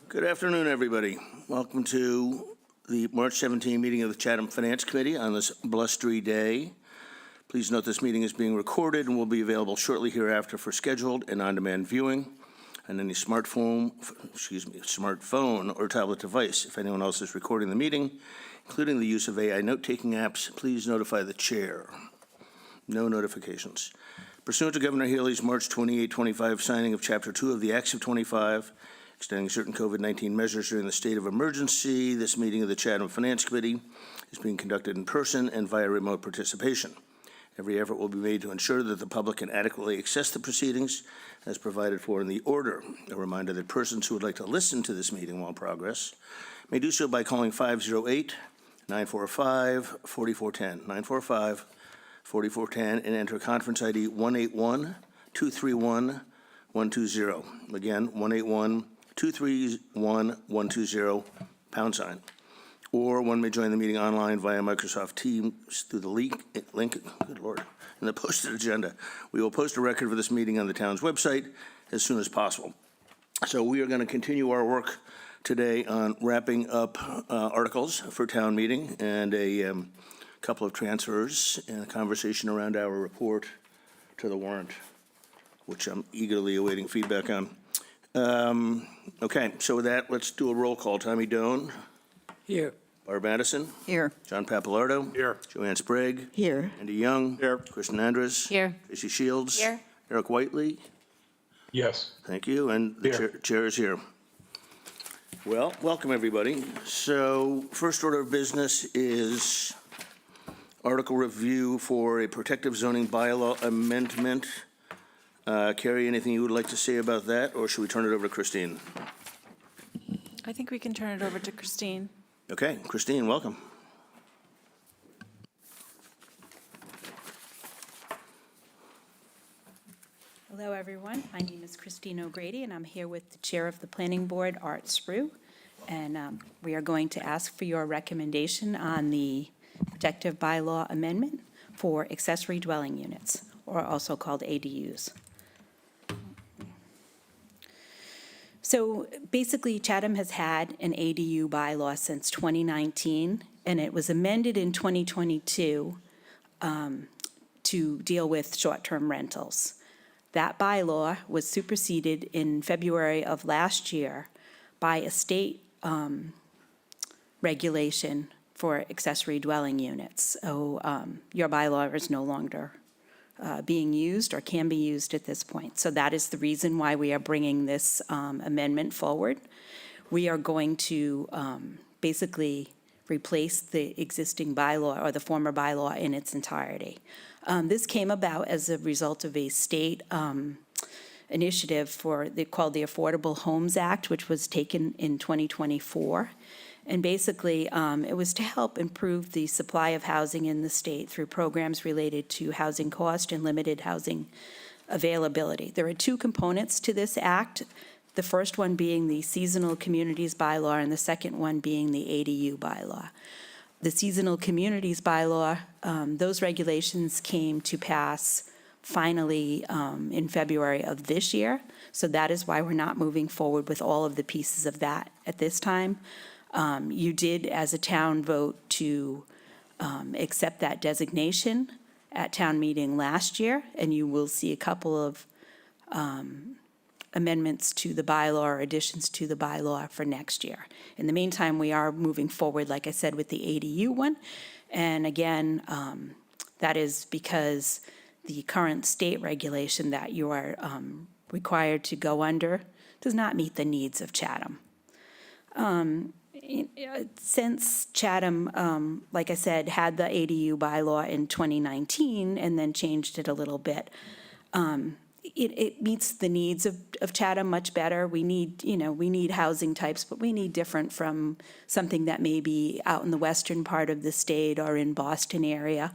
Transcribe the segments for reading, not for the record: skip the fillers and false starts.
Good afternoon, everybody. Welcome to the March 17 meeting of the Chatham Finance Committee on this blustery day. Please note this meeting is being recorded and will be available shortly hereafter for scheduled and on-demand viewing on any smartphone or tablet device. If anyone else is recording the meeting, including the use of AI note-taking apps, please notify the chair. No notifications. Pursuant to Governor Healy's March 28, 25 signing of Chapter 2 of the Acts of 25, extending certain COVID-19 measures during the state of emergency, this meeting of the Chatham Finance Committee is being conducted in person and via remote participation. Every effort will be made to ensure that the public can adequately access the proceedings as provided for in the order. A reminder that persons who would like to listen to this meeting while in progress may do so by calling 508-945-4410, 945-4410, and enter conference ID 181-231-120. Again, 181-231-120, #. Or one may join the meeting online via Microsoft Teams through the link, good Lord, in the posted agenda. We will post a record for this meeting on the town's website as soon as possible. So we are going to continue our work today on wrapping up articles for town meeting and a couple of transfers and a conversation around our report to the warrant, which I'm eagerly awaiting feedback on. Okay, so with that, let's do a roll call. Tommy Doan. Here. Barb Madison. Here. John Papalardo. Here. Joanne Sprague. Here. Andy Young. Here. Kristen Andres. Here. Tracy Shields. Here. Eric Whiteley. Yes. Thank you, and the chair is here. Well, welcome everybody. So first order of business is article review for a protective zoning bylaw amendment. Carrie, anything you would like to say about that, or should we turn it over to Christine? I think we can turn it over to Christine. Okay, Christine, welcome. Hello, everyone. My name is Christine O'Grady, and I'm here with the Chair of the Planning Board, Art Sprue. And we are going to ask for your recommendation on the protective bylaw amendment for accessory dwelling units, or also called ADUs. So basically, Chatham has had an ADU bylaw since 2019, and it was amended in 2022 to deal with short-term rentals. That bylaw was superseded in February of last year by a state regulation for accessory dwelling units. So your bylaw is no longer being used or can be used at this point. So that is the reason why we are bringing this amendment forward. We are going to basically replace the existing bylaw or the former bylaw in its entirety. This came about as a result of a state initiative called the Affordable Homes Act, which was taken in 2024. And basically, it was to help improve the supply of housing in the state through programs related to housing cost and limited housing availability. There are two components to this act, the first one being the Seasonal Communities Bylaw and the second one being the ADU bylaw. The Seasonal Communities Bylaw, those regulations came to pass finally in February of this year. So that is why we're not moving forward with all of the pieces of that at this time. You did, as a town, vote to accept that designation at town meeting last year, and you will see a couple of amendments to the bylaw or additions to the bylaw for next year. In the meantime, we are moving forward, like I said, with the ADU one. And again, that is because the current state regulation that you are required to go under does not meet the needs of Chatham. Since Chatham, like I said, had the ADU bylaw in 2019 and then changed it a little bit, It meets the needs of Chatham much better. We need housing types, but we need different from something that may be out in the western part of the state or in Boston area.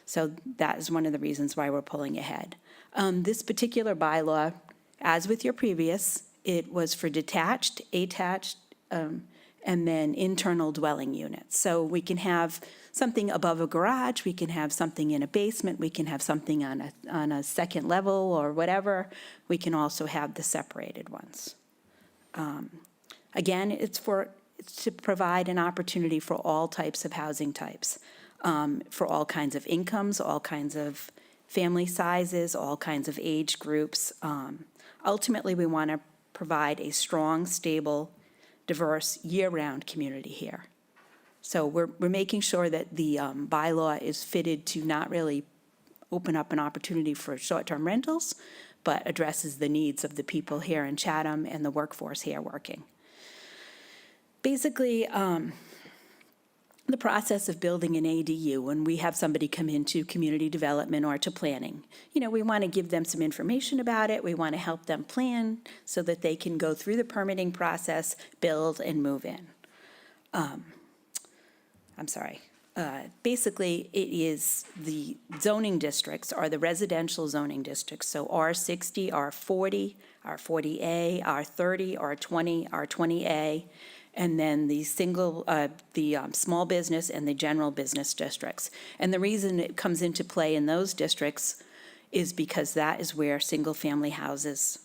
So that is one of the reasons why we're pulling ahead. This particular bylaw, as with your previous, it was for detached, attached, and then internal dwelling units. So we can have something above a garage, we can have something in a basement, we can have something on a second level or whatever. We can also have the separated ones. Again, it's to provide an opportunity for all types of housing types, for all kinds of incomes, all kinds of family sizes, all kinds of age groups. Ultimately, we want to provide a strong, stable, diverse, year-round community here. So we're making sure that the bylaw is fitted to not really open up an opportunity for short-term rentals, but addresses the needs of the people here in Chatham and the workforce here working. Basically, the process of building an ADU, when we have somebody come into community development or to planning, we want to give them some information about it. We want to help them plan so that they can go through the permitting process, build, and move in. Basically, it is the zoning districts are the residential zoning districts. So R60, R40, R40A, R30, R20, R20A, and then the small business and the general business districts. And the reason it comes into play in those districts is because that is where single-family houses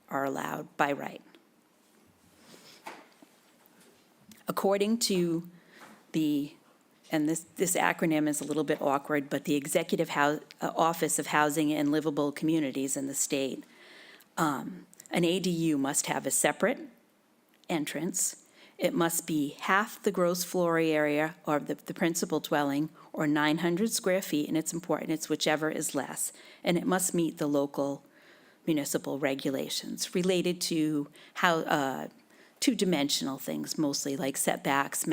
are allowed by right. According to and this acronym is a little bit awkward, but the Executive Office of Housing and Livable Communities in the state, an ADU must have a separate entrance. It must be half the gross floor area of the principal dwelling, or 900 square feet, and it's important, it's whichever is less. And it must meet the local municipal regulations related to how two-dimensional things, mostly like setbacks,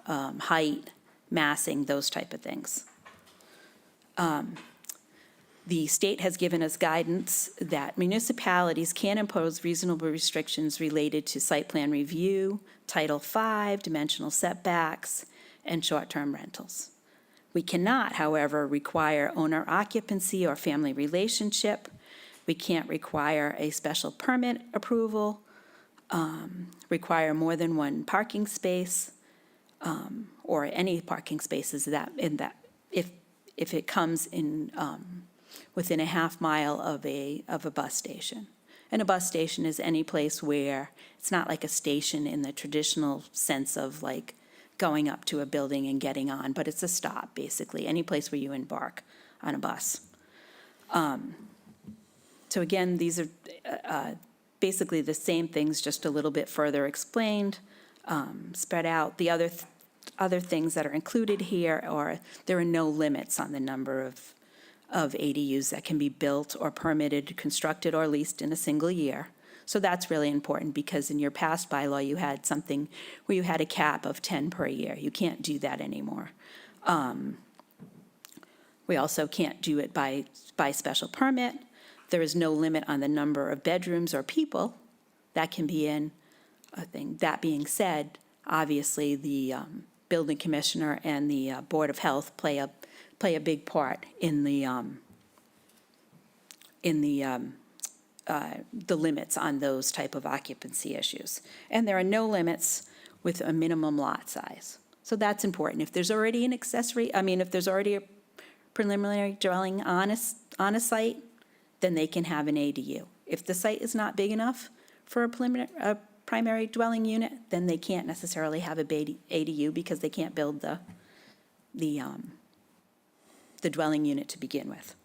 height, massing, those type of things. The state has given us guidance that municipalities can impose reasonable restrictions related to site plan review, Title V, dimensional setbacks, and short-term rentals. We cannot, however, require owner occupancy or family relationship. We can't require a special permit approval, require more than one parking space, or any parking spaces if it comes in within a half mile of a bus station. And a bus station is any place where it's not like a station in the traditional sense of like going up to a building and getting on, but it's a stop, basically, any place where you embark on a bus. So again, these are basically the same things, just a little bit further explained, spread out. The other things that are included here are there are no limits on the number of ADUs that can be built or permitted, constructed, or leased in a single year. So that's really important because in your past bylaw, you had something where you had a cap of 10 per year. You can't do that anymore. We also can't do it by special permit. There is no limit on the number of bedrooms or people that can be in a thing. That being said, obviously the building commissioner and the Board of Health play a big part in the limits on those type of occupancy issues. And there are no limits with a minimum lot size. So that's important. If there's already an if there's already a preliminary dwelling on a site, then they can have an ADU. If the site is not big enough for a primary dwelling unit, then they can't necessarily have a ADU because they can't build the dwelling unit to begin with.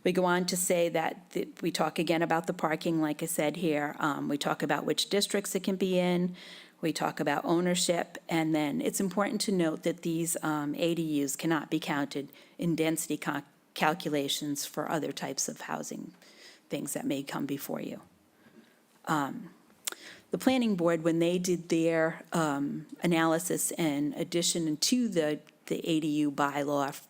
We go on to say that we talk again about the parking, like I said here. We talk about which districts it can be in. We talk about ownership. And then it's important to note that these ADUs cannot be counted in density calculations for other types of housing things that may come before you. the planning board, when they did their analysis and addition to the ADU bylaw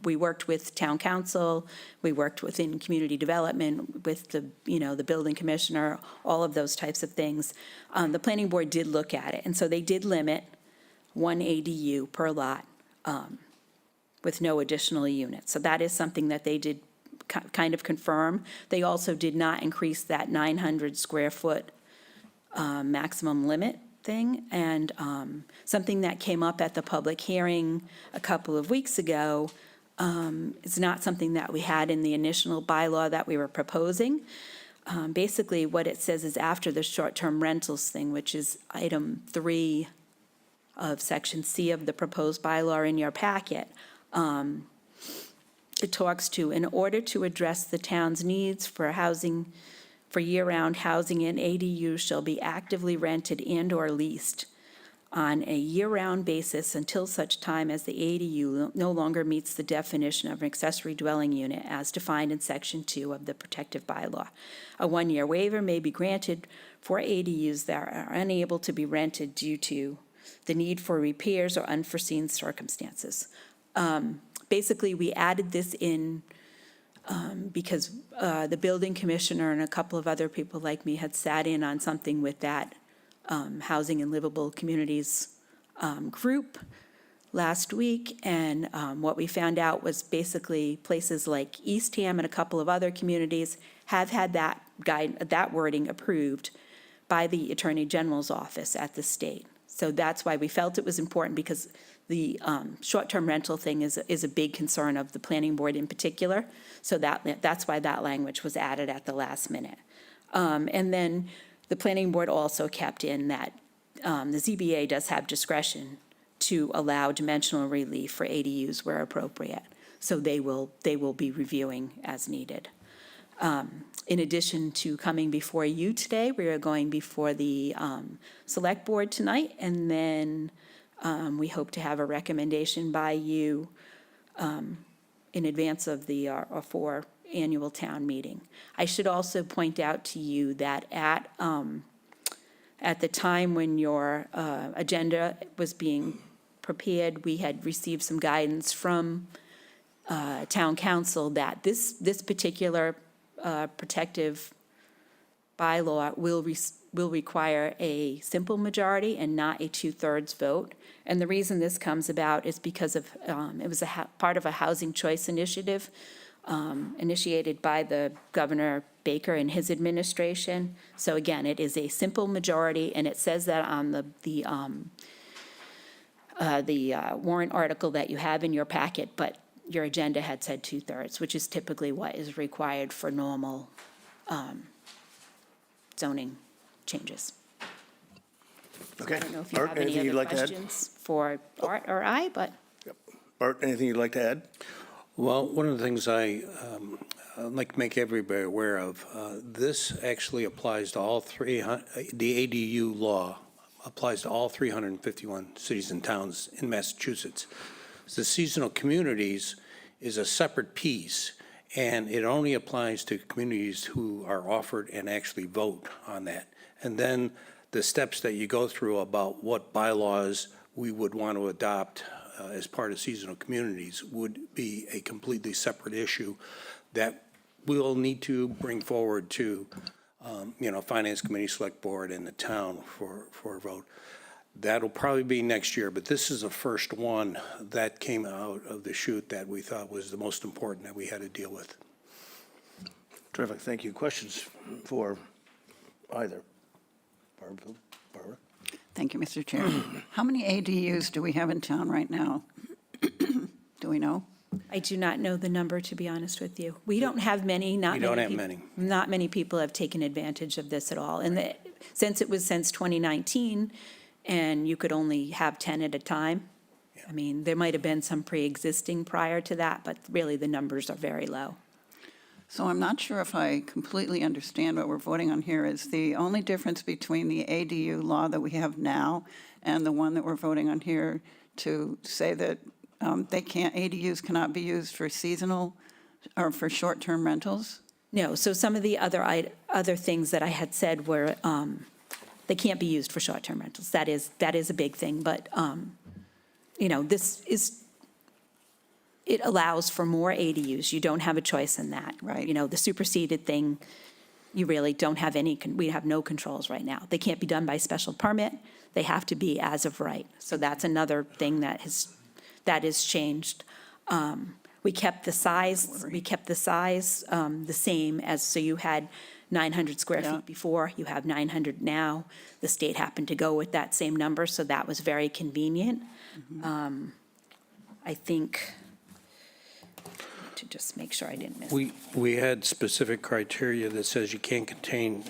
we worked with town council, we worked within community development, with the building commissioner, all of those types of things. The planning board did look at it, and so they did limit one ADU per lot with no additional units. So that is something that they did kind of confirm. They also did not increase that 900 square foot maximum limit thing. And something that came up at the public hearing a couple of weeks ago is not something that we had in the initial bylaw that we were proposing. Basically, what it says is after the short-term rentals thing, which is item 3 of section C of the proposed bylaw in your packet, it talks to, in order to address the town's needs for housing, for year-round housing, and ADUs shall be actively rented and/or leased on a year-round basis until such time as the ADU no longer meets the definition of an accessory dwelling unit as defined in section 2 of the protective bylaw. A 1-year waiver may be granted for ADUs that are unable to be rented due to the need for repairs or unforeseen circumstances. Basically, we added this in because the building commissioner and a couple of other people like me had sat in on something with that Housing and Livable Communities group last week, and what we found out was basically places like Eastham and a couple of other communities have had that wording approved by the Attorney General's office at the state. So that's why we felt it was important, because the short-term rental thing is a big concern of the planning board in particular. So that's why that language was added at the last minute. And then the planning board also kept in that the ZBA does have discretion to allow dimensional relief for ADUs where appropriate. So they will be reviewing as needed. In addition to coming before you today, we are going before the select board tonight, and then we hope to have a recommendation by you in advance of the our annual town meeting. I should also point out to you that at the time when your agenda was being prepared, we had received some guidance from town council that this particular protective bylaw will require a simple majority and not a 2/3 vote. And the reason this comes about is because of it was part of a housing choice initiative initiated by the Governor Baker and his administration. So again, it is a simple majority, and it says that on the warrant article that you have in your packet, but your agenda had said 2/3, which is typically what is required for normal zoning changes. Okay. I don't know if you Art, have any anything you'd other like to add? questions for Art or I, but. Art, anything you'd like to add? Well, one of the things I'd like to make everybody aware of, this actually applies to all the ADU law applies to all 351 cities and towns in Massachusetts. The seasonal communities is a separate piece, and it only applies to communities who are offered and actually vote on that. And then the steps that you go through about what bylaws we would want to adopt as part of seasonal communities would be a completely separate issue that we'll need to bring forward to, Finance Committee, Select Board, and the town for a vote. That'll probably be next year, but this is the first one that came out of the chute that we thought was the most important that we had to deal with. Terrific, thank you. Questions for either? Barbara? Thank you, Mr. Chair. How many ADUs do we have in town right now? Do we know? I do not know the number, to be honest with you. We don't have many, We don't have many. Not many people have taken advantage of this at all. And since 2019, and you could only have 10 at a time, I mean, there might have been some pre-existing prior to that, but really the numbers are very low. So I'm not sure if I completely understand what we're voting on here. Is the only difference between the ADU law that we have now and the one that we're voting on here to say that ADUs cannot be used for seasonal or for short-term rentals? No, so some of the other things that I had said were They can't be used for short-term rentals. That is a big thing, but, it allows for more ADUs. You don't have a choice in that. Right. The superseded thing, you really don't have we have no controls right now. They can't be done by special permit. They have to be as of right. So that's another thing that is changed. We kept the size, the same as, so you had 900 square Yeah. feet before, you have 900 now. The state happened to go with that same number, so that was very convenient. I think, to just make sure I didn't miss. We had specific criteria that says you can't contain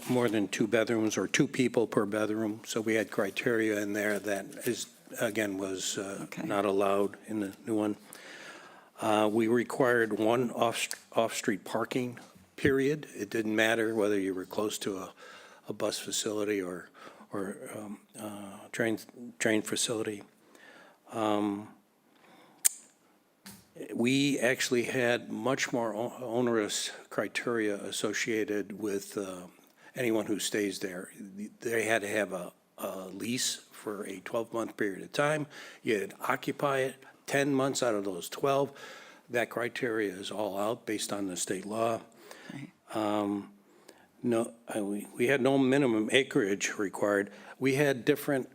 more than 2 bedrooms or 2 people per bedroom. So we had criteria in there that is, again, was Okay. not allowed in the new one. We required 1 off-street parking, period. It didn't matter whether you were close to a bus facility or train facility. We actually had much more onerous criteria associated with anyone who stays there. They had to have a lease for a 12-month period of time. You had to occupy it 10 months out of those 12. That criteria is all out based on the state law. We had no minimum acreage required. We had different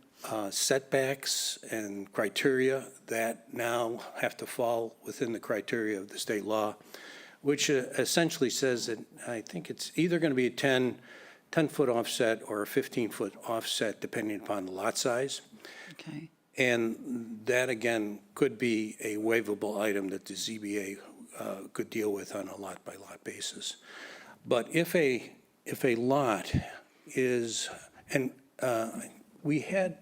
setbacks and criteria that now have to fall within the criteria of the state law, which essentially says that I think it's either going to be a 10-foot offset or a 15-foot offset, depending upon the lot size. Okay. And that, again, could be a waivable item that the ZBA could deal with on a lot-by-lot basis. But if a lot is, and we had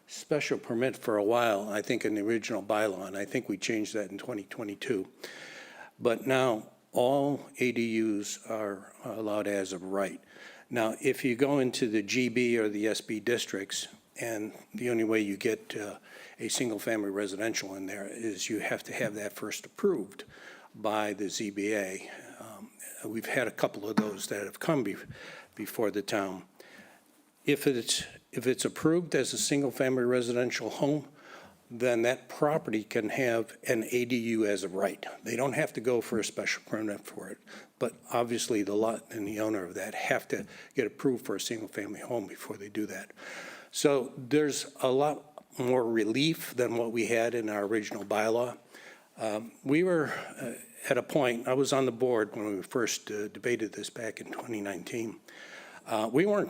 special permit for a while, I think, in the original bylaw, and I think we changed that in 2022. But now all ADUs are allowed as of right. Now, if you go into the GB or the SB districts, and the only way you get a single-family residential in there is you have to have that first approved by the ZBA. We've had a couple of those that have come before the town. If it's approved as a single-family residential home, then that property can have an ADU as a right. They don't have to go for a special permit for it. But obviously, the lot and the owner of that have to get approved for a single-family home before they do that. So there's a lot more relief than what we had in our original bylaw. We were at a point, I was on the board when we first debated this back in 2019. We weren't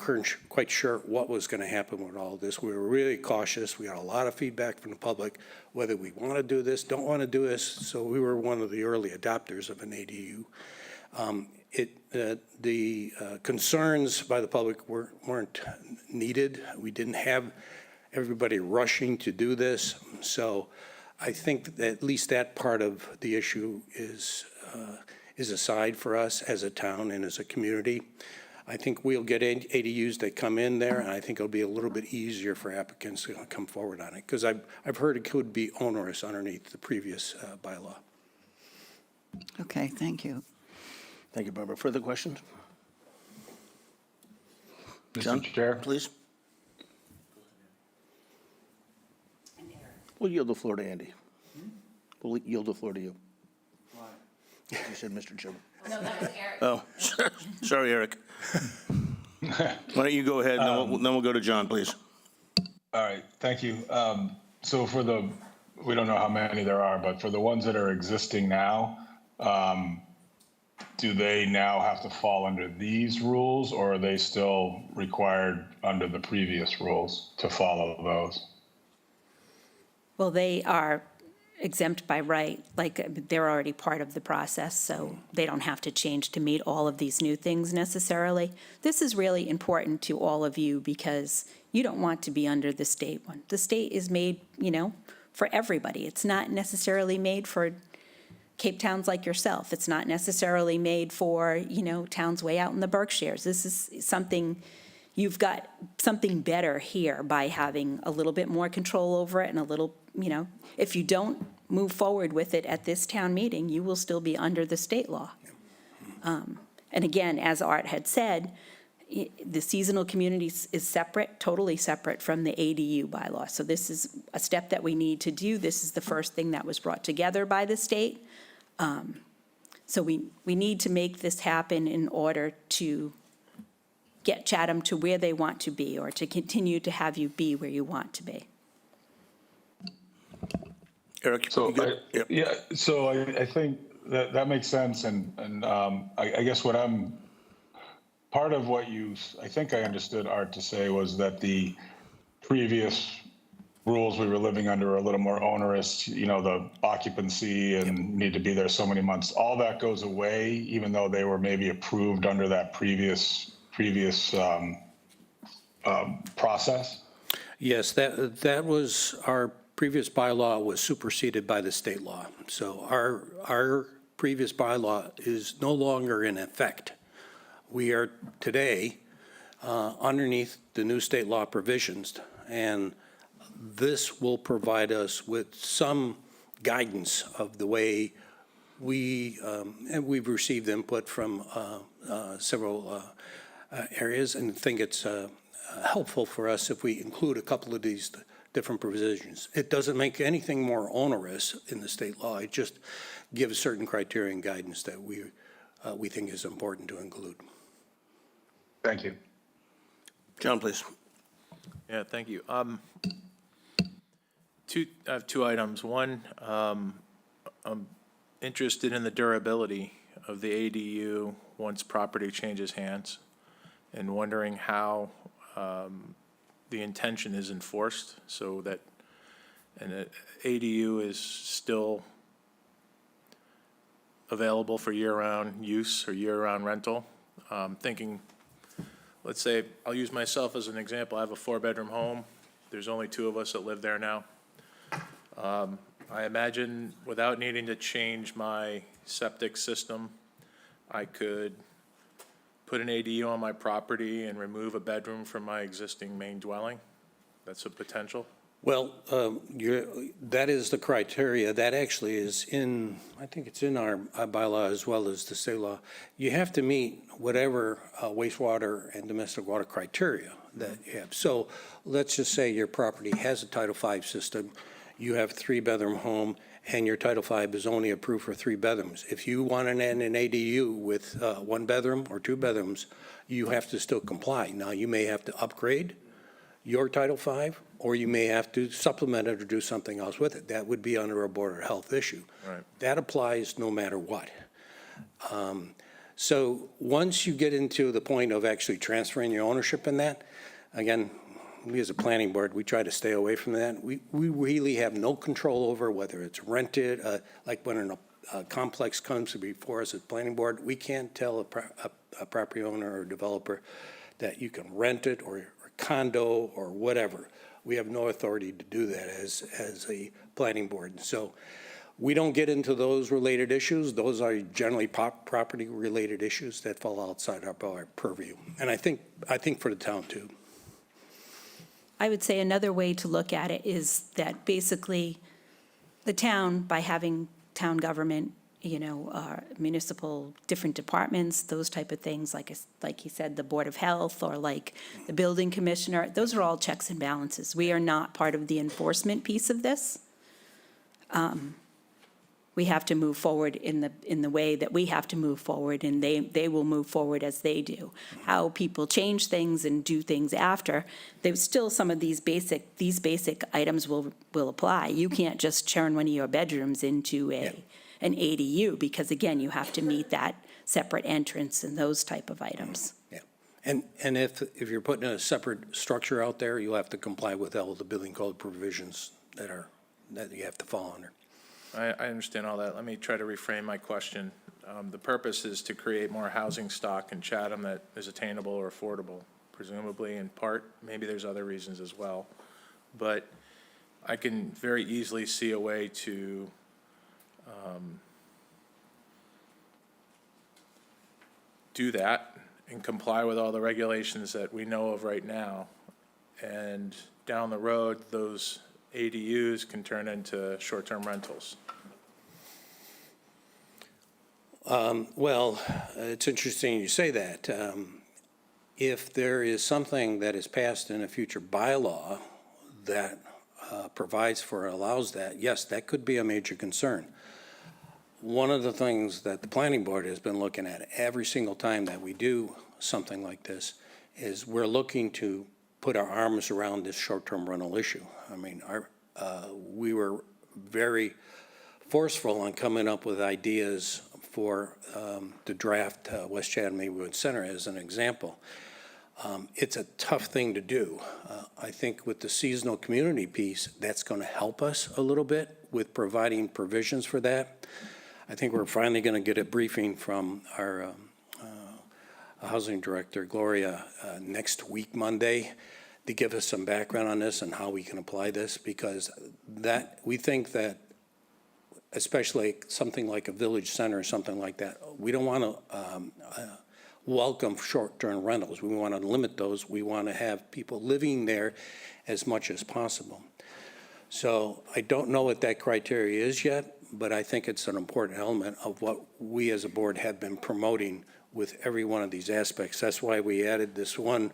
quite sure what was going to happen with all this. We were really cautious. We got a lot of feedback from the public, whether we want to do this, don't want to do this. So we were one of the early adopters of an ADU. The concerns by the public weren't needed. We didn't have everybody rushing to do this. So I think that at least that part of the issue is aside for us as a town and as a community. I think we'll get ADUs that come in there, and I think it'll be a little bit easier for applicants to come forward on it, because I've heard it could be onerous underneath the previous bylaw. Okay, thank you. Thank you, Barbara. Further questions? John, Mr. Chair? please. We'll yield the floor to Andy. We'll yield the floor to you. Why? You said Mr. Chairman. No, that was Eric. Oh, sorry, Eric. Why don't you go ahead, and then we'll go to John, please. All right, thank you. So we don't know how many there are, but for the ones that are existing now, do they now have to fall under these rules, or are they still required under the previous rules to follow those? Well, they are exempt by right, like they're already part of the process, so they don't have to change to meet all of these new things necessarily. This is really important to all of you because you don't want to be under the state one. The state is made, for everybody. It's not necessarily made for Cape Towns like yourself. It's not necessarily made for, towns way out in the Berkshires. This is something, you've got something better here by having a little bit more control over it and a little, if you don't move forward with it at this town meeting, you will still be under the state law. And again, as Art had said, the seasonal communities is separate, totally separate from the ADU bylaw. So this is a step that we need to do. This is the first thing that was brought together by the state. So we need to make this happen in order to get Chatham to where they want to be, or to continue to have you be where you want to be. Eric? So, you good? Yep. yeah, so I think that makes sense. And I guess part of what I think I understood Art to say was that the previous rules we were living under are a little more onerous, the occupancy and need to be there so many months. All that goes away, even though they were maybe approved under that previous process. Yes, that was, our previous bylaw was superseded by the state law. So our previous bylaw is no longer in effect. We are today underneath the new state law provisions, and this will provide us with some guidance of the way and we've received input from several areas, and think it's helpful for us if we include a couple of these different provisions. It doesn't make anything more onerous in the state law. It just gives certain criteria and guidance that we think is important to include. Thank you. John, please. Yeah, thank you. I have two items. One, I'm interested in the durability of the ADU once property changes hands, and wondering how the intention is enforced so that an ADU is still available for year-round use or year-round rental. Thinking, let's say, I'll use myself as an example. I have a 4-bedroom home. There's only 2 of us that live there now. I imagine without needing to change my septic system, I could put an ADU on my property and remove a bedroom from my existing main dwelling. That's a potential. Well, that is the criteria. That actually is I think it's in our bylaw as well as the state law. You have to meet whatever wastewater and domestic water criteria that you have. So let's just say your property has a Title V system, you have a 3-bedroom home, and your Title V is only approved for 3 bedrooms. If you want to add an ADU with 1 bedroom or 2 bedrooms, you have to still comply. Now, you may have to upgrade your Title V, or you may have to supplement it or do something else with it. That would be under a Board of Health issue. Right. That applies no matter what. So once you get into the point of actually transferring your ownership in that, again, we as a planning board, we try to stay away from that. We really have no control over whether it's rented, like when a complex comes before us as planning board, we can't tell a property owner or developer that you can rent it or condo or whatever. We have no authority to do that as a planning board. So we don't get into those related issues. Those are generally property related issues that fall outside our purview. And I think for the town too. I would say another way to look at it is that basically the town, by having town government, municipal, different departments, those type of things, like he said, the Board of Health or like the building commissioner, those are all checks and balances. We are not part of the enforcement piece of this. We have to move forward in the way that we have to move forward, and they will move forward as they do. How people change things and do things after, there's still some of these basic items will apply. You can't just turn one of your bedrooms into an ADU, because again, you have to meet that separate entrance and those type of items. Yeah. And if you're putting a separate structure out there, you'll have to comply with all the building code provisions that you have to fall under. I understand all that. Let me try to reframe my question. The purpose is to create more housing stock in Chatham that is attainable or affordable, presumably in part. Maybe there's other reasons as well. But I can very easily see a way to do that and comply with all the regulations that we know of right now. And down the road, those ADUs can turn into short-term rentals. Well, it's interesting you say that. If there is something that is passed in a future bylaw that provides for, allows that, yes, that could be a major concern. One of the things that the planning board has been looking at every single time that we do something like this is we're looking to put our arms around this short-term rental issue. I mean, we were very forceful on coming up with ideas for the draft West Chatham Neighborhood Center as an example. It's a tough thing to do. I think with the seasonal community piece, that's going to help us a little bit with providing provisions for that. I think we're finally going to get a briefing from our housing director, Gloria, next week, Monday, to give us some background on this and how we can apply this, because that, we think that, especially something like a village center or something like that, we don't want to welcome short-term rentals. We want to limit those. We want to have people living there as much as possible. So I don't know what that criteria is yet, but I think it's an important element of what we as a board have been promoting with every one of these aspects. That's why we added this one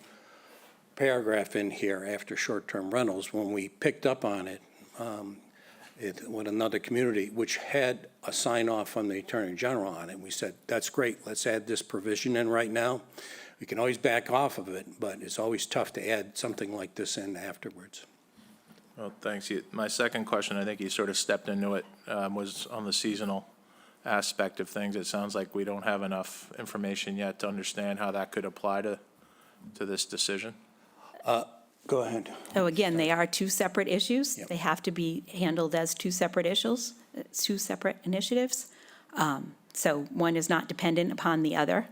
paragraph in here after short-term rentals when we picked up on it, with another community, which had a sign-off from the Attorney General on it. We said, that's great, let's add this provision in right now. We can always back off of it, but it's always tough to add something like this in afterwards. Well, thanks. My second question, I think you sort of stepped into it, was on the seasonal aspect of things. It sounds like we don't have enough information yet to understand how that could apply to this decision. Go ahead. So again, they are two separate issues. Yep. They have to be handled as two separate issues, two separate initiatives. So one is not dependent upon the other.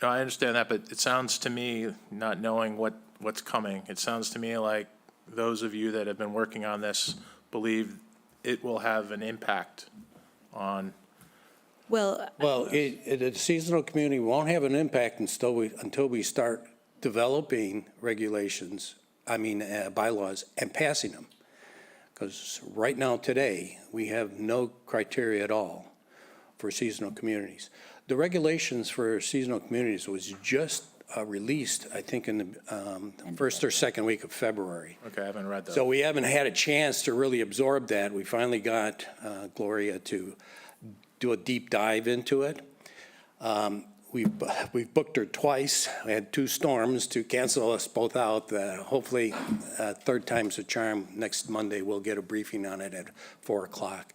No, I understand that, but it sounds to me, not knowing what's coming, it sounds to me like those of you that have been working on this believe it will have an impact on. Well, The seasonal community won't have an impact until we start developing regulations, bylaws, and passing them. Because right now, today, we have no criteria at all for seasonal communities. The regulations for seasonal communities was just released, I think, in the first or second week of February. Okay, I haven't read that. So we haven't had a chance to really absorb that. We finally got Gloria to do a deep dive into it. We've booked her twice. We had two storms to cancel us both out. Hopefully, third time's a charm. Next Monday, we'll get a briefing on it at 4 o'clock.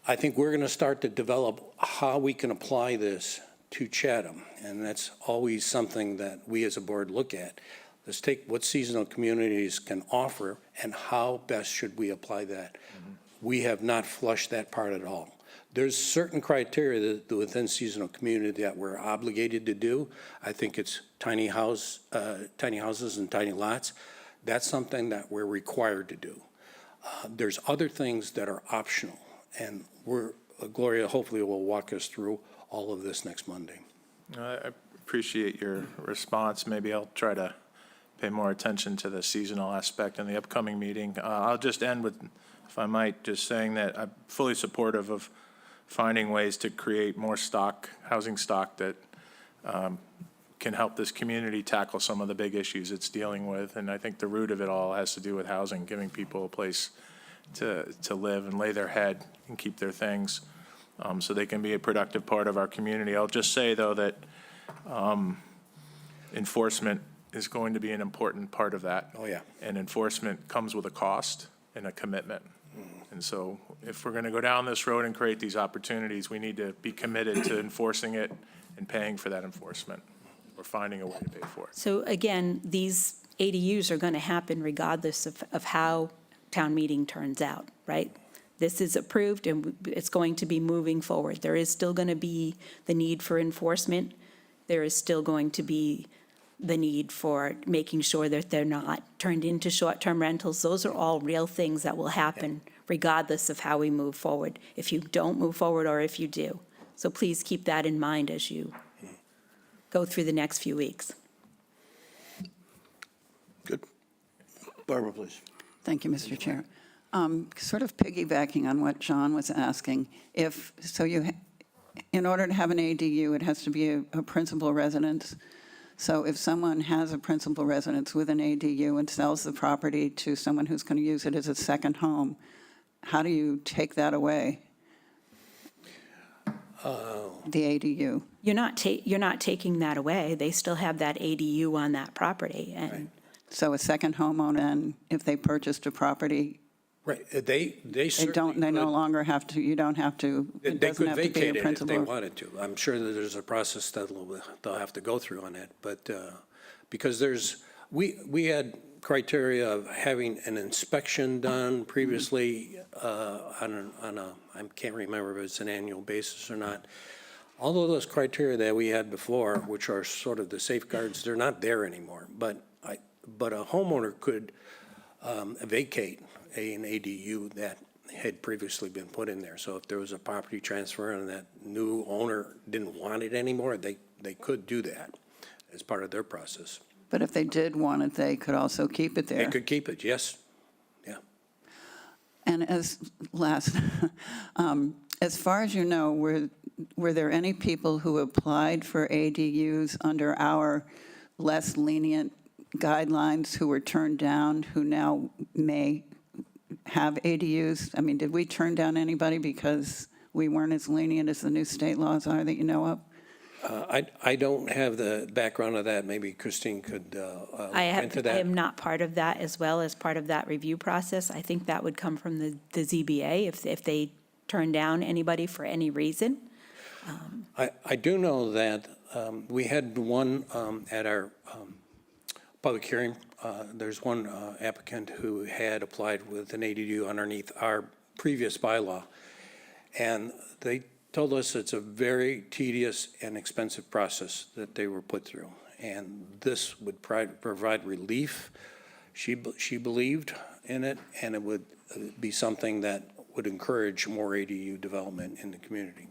I think we're going to start to develop how we can apply this to Chatham, and that's always something that we as a board look at. Let's take what seasonal communities can offer and how best should we apply that. Mm-hmm. We have not flushed that part at all. There's certain criteria that within seasonal community that we're obligated to do. I think it's tiny houses and tiny lots. That's something that we're required to do. There's other things that are optional, and Gloria hopefully will walk us through all of this next Monday. I appreciate your response. Maybe I'll try to pay more attention to the seasonal aspect in the upcoming meeting. I'll just end with, if I might, just saying that I'm fully supportive of finding ways to create more housing stock that can help this community tackle some of the big issues it's dealing with. And I think the root of it all has to do with housing, giving people a place to live and lay their head and keep their things so they can be a productive part of our community. I'll just say, though, that enforcement is going to be an important part of that. Oh, yeah. And enforcement comes with a cost and a commitment. And so if we're going to go down this road and create these opportunities, we need to be committed to enforcing it and paying for that enforcement, or finding a way to pay for it. so again, these ADUs are going to happen regardless of how town meeting turns out, right? This is approved and it's going to be moving forward. There is still going to be the need for enforcement. There is still going to be the need for making sure that they're not turned into short-term rentals. Those are all real things that will happen regardless of how we move forward, if you don't move forward or if you do. So please keep that in mind as you go through the next few weeks. Good. Barbara, please. Thank you, Mr. Chair. Sort of piggybacking on what John was asking, in order to have an ADU, it has to be a principal residence. So if someone has a principal residence with an ADU and sells the property to someone who's going to use it as a second home, how do you take that away? The ADU. You're not taking that away. They still have that ADU on that property, and So a second homeowner, and if they purchased a property, Right, they they certainly they no could- longer have to, you don't have to, They it doesn't could have to be vacate a it if they principal. wanted to. I'm sure that there's a process that they'll have to go through on that, but, because we had criteria of having an inspection done previously on a, I can't remember if it's an annual basis or not. All of those criteria that we had before, which are sort of the safeguards, they're not there anymore. But a homeowner could vacate an ADU that had previously been put in there. So if there was a property transfer and that new owner didn't want it anymore, they could do that as part of their process. But if they did want it, they could also keep it They there. could keep it, yes. And as last, as far as you know, were there any people who applied for ADUs under our less lenient guidelines who were turned down, who now may have ADUs? I mean, did we turn down anybody because we weren't as lenient as the new state laws are that you know of? I don't have the background of that. Maybe Christine could I into that. am not part of that as well as part of that review process. I think that would come from the ZBA if they turn down anybody for any reason. I do know that we had one at our public hearing. There's one applicant who had applied with an ADU underneath our previous bylaw, and they told us it's a very tedious and expensive process that they were put through, and this would provide relief. She believed in it, and it would be something that would encourage more ADU development in the community.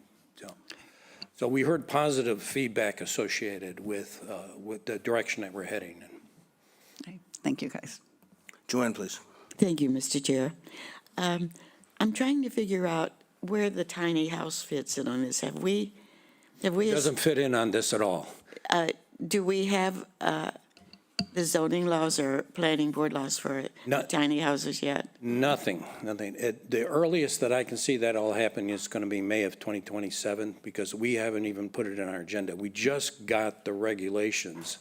So we heard positive feedback associated with the direction that we're heading in. Okay, thank you, guys. Joanne, please. Thank you, Mr. Chair. I'm trying to figure out where the tiny house fits in on this. Have we, Doesn't fit in on this at all. do we have the zoning laws or planning board laws for No. tiny houses yet? Nothing. The earliest that I can see that all happening is going to be May of 2027, because we haven't even put it in our agenda. We just got the regulations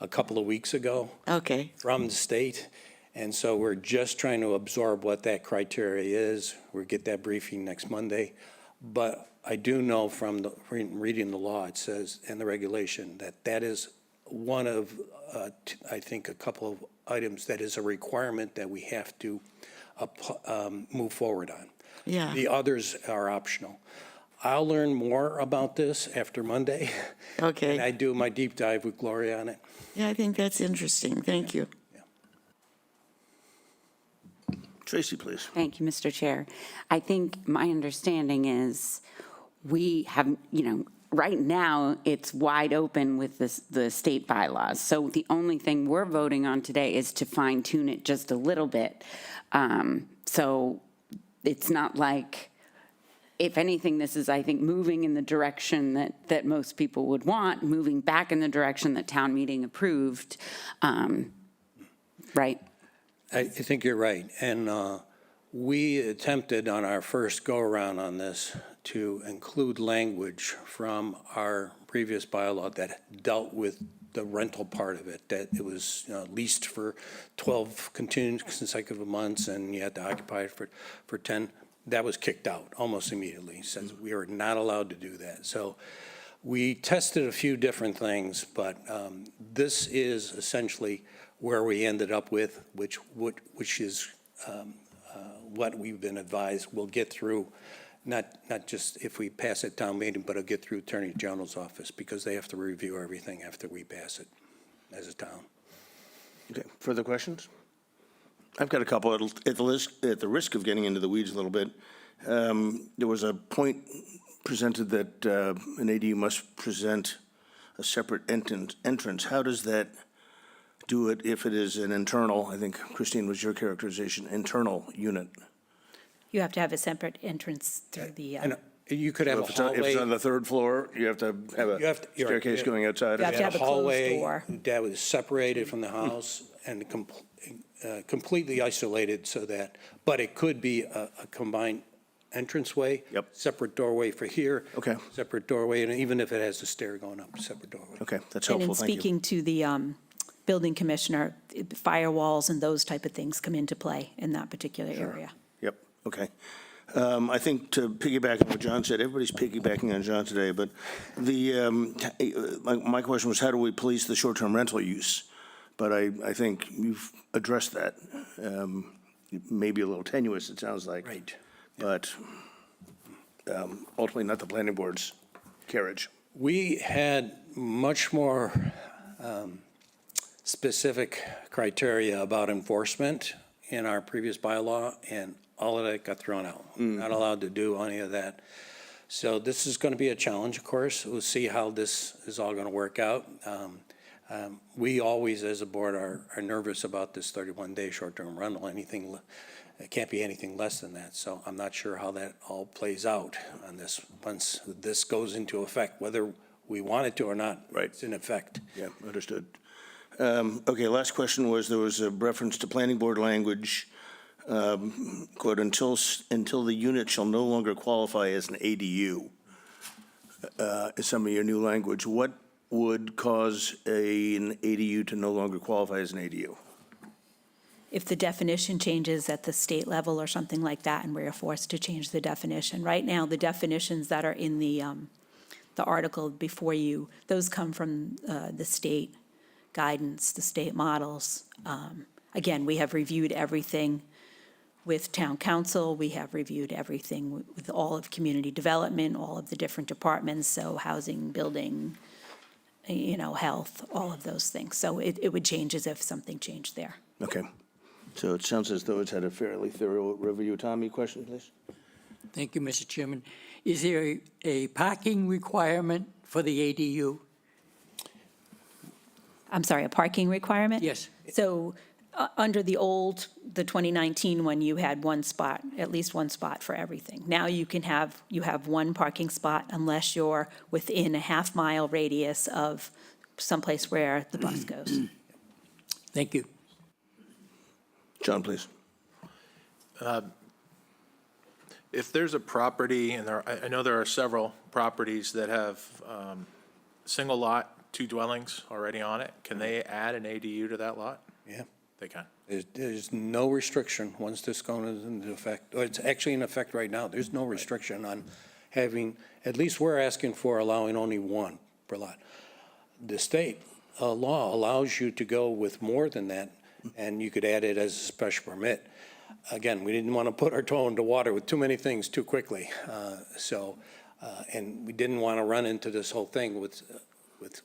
a couple of weeks ago Okay, from the state, and so we're just trying to absorb what that criteria is. We'll get that briefing next Monday. But I do know from reading the law, it says, and the regulation, that is one of, I think, a couple of items that is a requirement that we have to move forward on. yeah. The others are optional. I'll learn more about this after Monday. Okay. And I do my deep dive with Gloria on it. Yeah, I think that's interesting. Thank you. Tracy, please. Thank you, Mr. Chair. I think my understanding is we have, right now, it's wide open with the state bylaws. So the only thing we're voting on today is to fine tune it just a little bit. So it's not like, if anything, this is, I think, moving in the direction that most people would want, moving back in the direction that town meeting approved, right? I think you're right. And we attempted on our first go-around on this to include language from our previous bylaw that dealt with the rental part of it, that it was leased for 12 continuous consecutive months and you had to occupy it for 10. That was kicked out almost immediately, since we are not allowed to do that. So we tested a few different things, but this is essentially where we ended up with, which is what we've been advised we'll get through, not just if we pass it town meeting, but it'll get through Attorney General's office, because they have to review everything after we pass it as a town. Okay, further questions? I've got a couple. At the risk of getting into the weeds a little bit, there was a point presented that an ADU must present a separate entrance. How does that do it if it is an internal, I think, Christine, was your characterization, internal unit? You have to have a separate entrance through the, You could have a If it's on hallway. the third floor, you have to have You a have to- you're right. staircase going outside. You have to have a closed hallway door. that was separated from the house and completely isolated so that, but it could be a combined entranceway. Yep. Separate doorway for here. Okay. Separate doorway, and even if it has the stair going up, separate doorway. Okay, that's And helpful, in thank you. speaking to the building commissioner, firewalls and those type of things come into play in that particular area. Yep, okay. I think to piggyback on what John said, everybody's piggybacking on John today, but my question was, how do we police the short-term rental use? But I think you've addressed that. Maybe a little tenuous, it sounds like. Right. But ultimately not the planning board's carriage. We had much more specific criteria about enforcement in our previous bylaw, and all of that got thrown out. We're not allowed to do any of that. So this is going to be a challenge, of course. We'll see how this is all going to work out. We always, as a board, are nervous about this 31-day short-term rental. It can't be anything less than that. So I'm not sure how that all plays out on this, once this goes into effect, whether we want it to or not. Right. It's in effect. Yeah, understood. Okay, last question was, there was a reference to planning board language, quote, until the unit shall no longer qualify as an ADU. Is some of your new language. What would cause an ADU to no longer qualify as an ADU? If the definition changes at the state level or something like that, and we're forced to change the definition. Right now, the definitions that are in the article before you, those come from the state guidance, the state models. Again, we have reviewed everything with town council. We have reviewed everything with all of community development, all of the different departments, so housing, building, health, all of those things. So it would change as if something changed there. Okay. So it sounds as though it's had a fairly thorough review. Tommy, question, please? Thank you, Mr. Chairman. Is there a parking requirement for the ADU? I'm sorry, a parking requirement? Yes. So under the 2019 one, you had one spot, at least one spot for everything. Now you have one parking spot unless you're within a half-mile radius of someplace where the bus goes. Thank you. John, please. If there's a property, and I know there are several properties that have single lot, 2 dwellings already on it, can they add an ADU to that lot? Yeah. They can. There's no restriction once this goes into effect, or it's actually in effect right now. There's no restriction on having, at least we're asking for allowing only one per lot. The state law allows you to go with more than that, and you could add it as a special permit. Again, we didn't want to put our toe in the water with too many things too quickly. And we didn't want to run into this whole thing with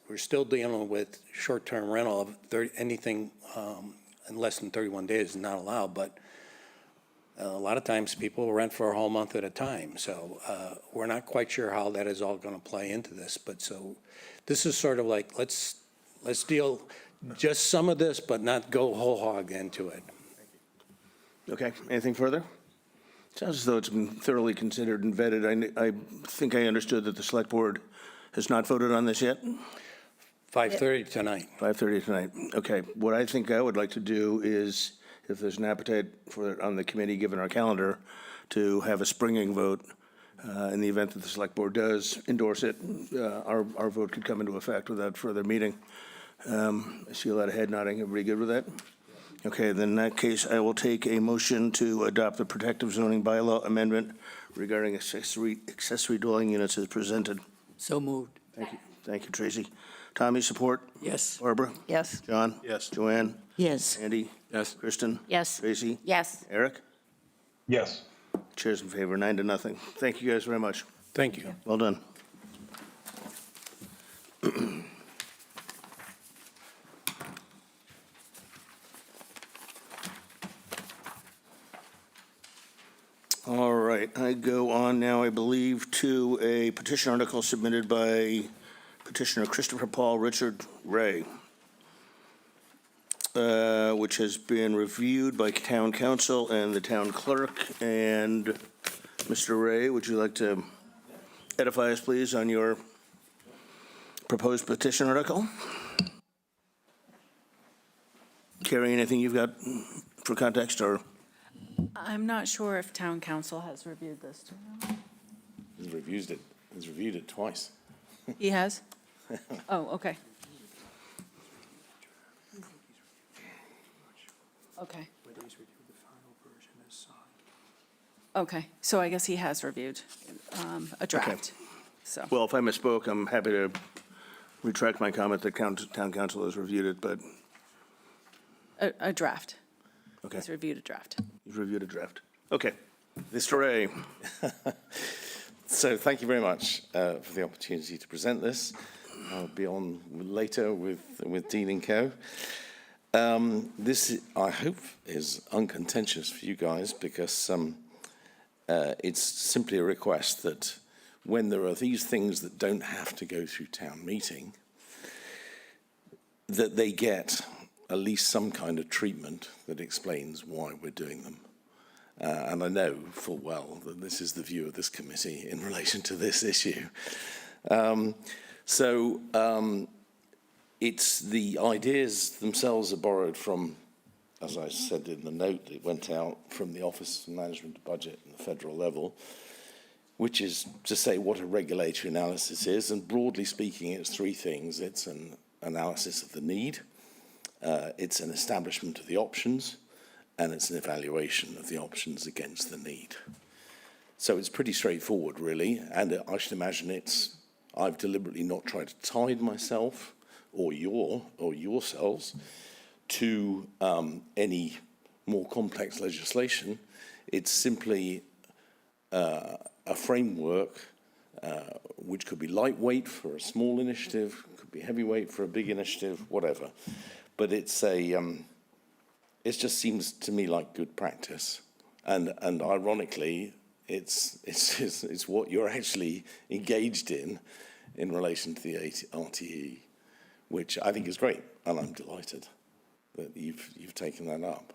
we're still dealing with short-term rental of anything in less than 31 days is not allowed, but a lot of times people rent for a whole month at a time. So we're not quite sure how that is all going to play into this. But so this is sort of like, let's deal just some of this, but not go whole hog into it. Okay, anything further? Sounds as though it's been thoroughly considered and vetted. I think I understood that the select board has not voted on this yet? 5:30 tonight. 5:30 tonight. Okay, what I think I would like to do is, if there's an appetite for it on the committee, given our calendar, to have a springing vote. In the event that the select board does endorse it, our vote could come into effect without further meeting. I see a lot of head nodding. Everybody good with that? Okay, then in that case, I will take a motion to adopt the protective zoning bylaw amendment regarding accessory dwelling units as presented. So moved. Thank you, Tracy. Tommy, support? Yes. Barbara? Yes. John? Yes. Joanne? Yes. Andy? Yes. Kristen? Yes. Tracy? Yes. Eric? Yes. Chair's in favor, 9-0. Thank you guys very much. Thank you. Well done. All right, I go on now, I believe, to a petition article submitted by petitioner Christopher Paul Richard Ray, which has been reviewed by town council and the town clerk. And Mr. Ray, would you like to edify us, please, on your proposed petition article? Carrie, anything you've got for context, or? I'm not sure if town council has reviewed this. He's reviewed it twice. He has? Oh, okay. Okay. Okay, so I guess he has reviewed a draft, so. Well, if I misspoke, I'm happy to retract my comment that town council has reviewed it, but, A draft. okay, He's reviewed a draft. you've reviewed a draft. Okay. Mr. Ray, So thank you very much for the opportunity to present this. I'll be on later with Dean and Co. This, I hope, is uncontentious for you guys because it's simply a request that when there are these things that don't have to go through town meeting, that they get at least some kind of treatment that explains why we're doing them. And I know full well that this is the view of this committee in relation to this issue. It's the ideas themselves are borrowed from, as I said in the note, it went out from the Office of Management and Budget at the federal level, which is to say what a regulatory analysis is. And broadly speaking, it's three things. It's an analysis of the need, it's an establishment of the options, and it's an evaluation of the options against the need. So it's pretty straightforward, really, and I should imagine I've deliberately not tried to tie myself or yourselves to any more complex legislation. It's simply a framework which could be lightweight for a small initiative, could be heavyweight for a big initiative, whatever. But it just seems to me like good practice, and ironically, it's what you're actually engaged in relation to the RTE, which I think is great, and I'm delighted that you've taken that up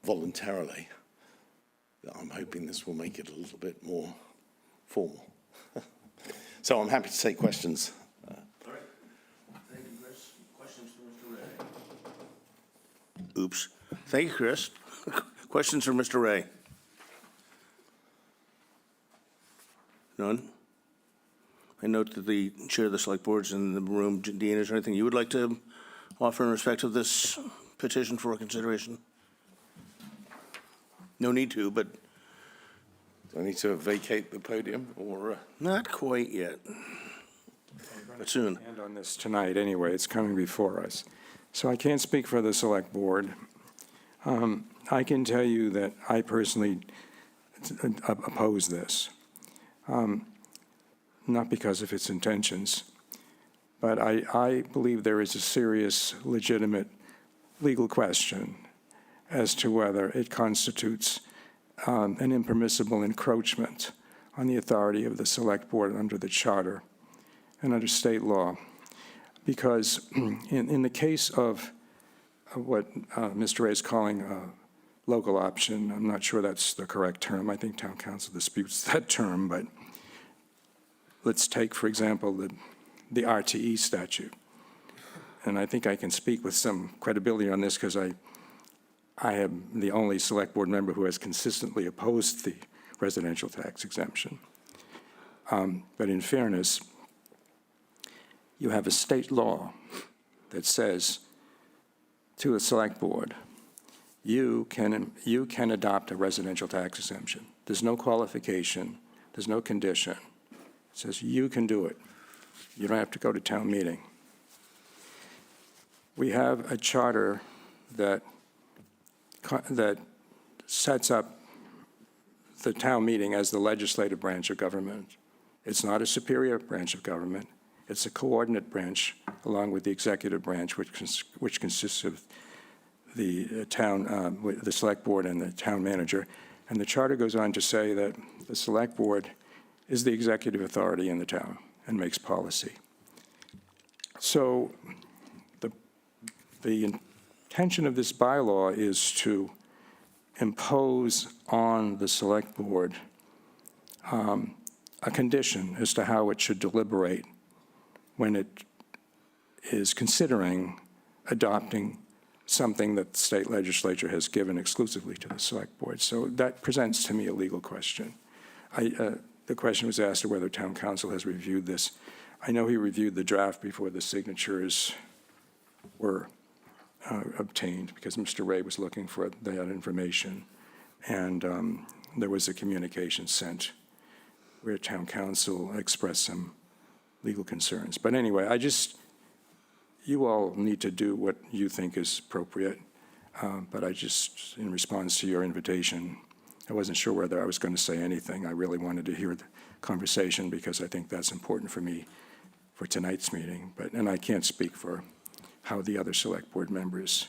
voluntarily. I'm hoping this will make it a little bit more formal. So I'm happy to take questions. all right. Thank you, Chris. Questions for Mr. Ray? Oops. Thank you, Chris. Questions for Mr. Ray? None? I note that the chair of the select board's in the room. Dean, is there anything you would like to offer in respect of this petition for consideration? No need to, but Do I need to vacate the podium or? not quite yet. But soon. And on this tonight, anyway, it's coming before us. So I can't speak for the select board. I can tell you that I personally oppose this, not because of its intentions, but I believe there is a serious, legitimate legal question as to whether it constitutes an impermissible encroachment on the authority of the select board under the charter and under state law. Because in the case of what Mr. Ray is calling a local option, I'm not sure that's the correct term. I think town council disputes that term, but let's take, for example, the RTE statute. And I think I can speak with some credibility on this because I am the only select board member who has consistently opposed the residential tax exemption. But in fairness, you have a state law that says to a select board, you can adopt a residential tax exemption. There's no qualification, there's no condition. It says you can do it. You don't have to go to town meeting. We have a charter that sets up the town meeting as the legislative branch of government. It's not a superior branch of government. It's a coordinate branch along with the executive branch, which consists of the town, the select board and the town manager. And the charter goes on to say that the select board is the executive authority in the town and makes policy. So the intention of this bylaw is to impose on the select board a condition as to how it should deliberate when it is considering adopting something that the state legislature has given exclusively to the select board. So that presents to me a legal question. The question was asked of whether town council has reviewed this. I know he reviewed the draft before the signatures were obtained, because Mr. Ray was looking for that information. And there was a communication sent where town council expressed some legal concerns. But anyway, you all need to do what you think is appropriate. But in response to your invitation, I wasn't sure whether I was going to say anything. I really wanted to hear the conversation because I think that's important for me for tonight's meeting. And I can't speak for how the other select board members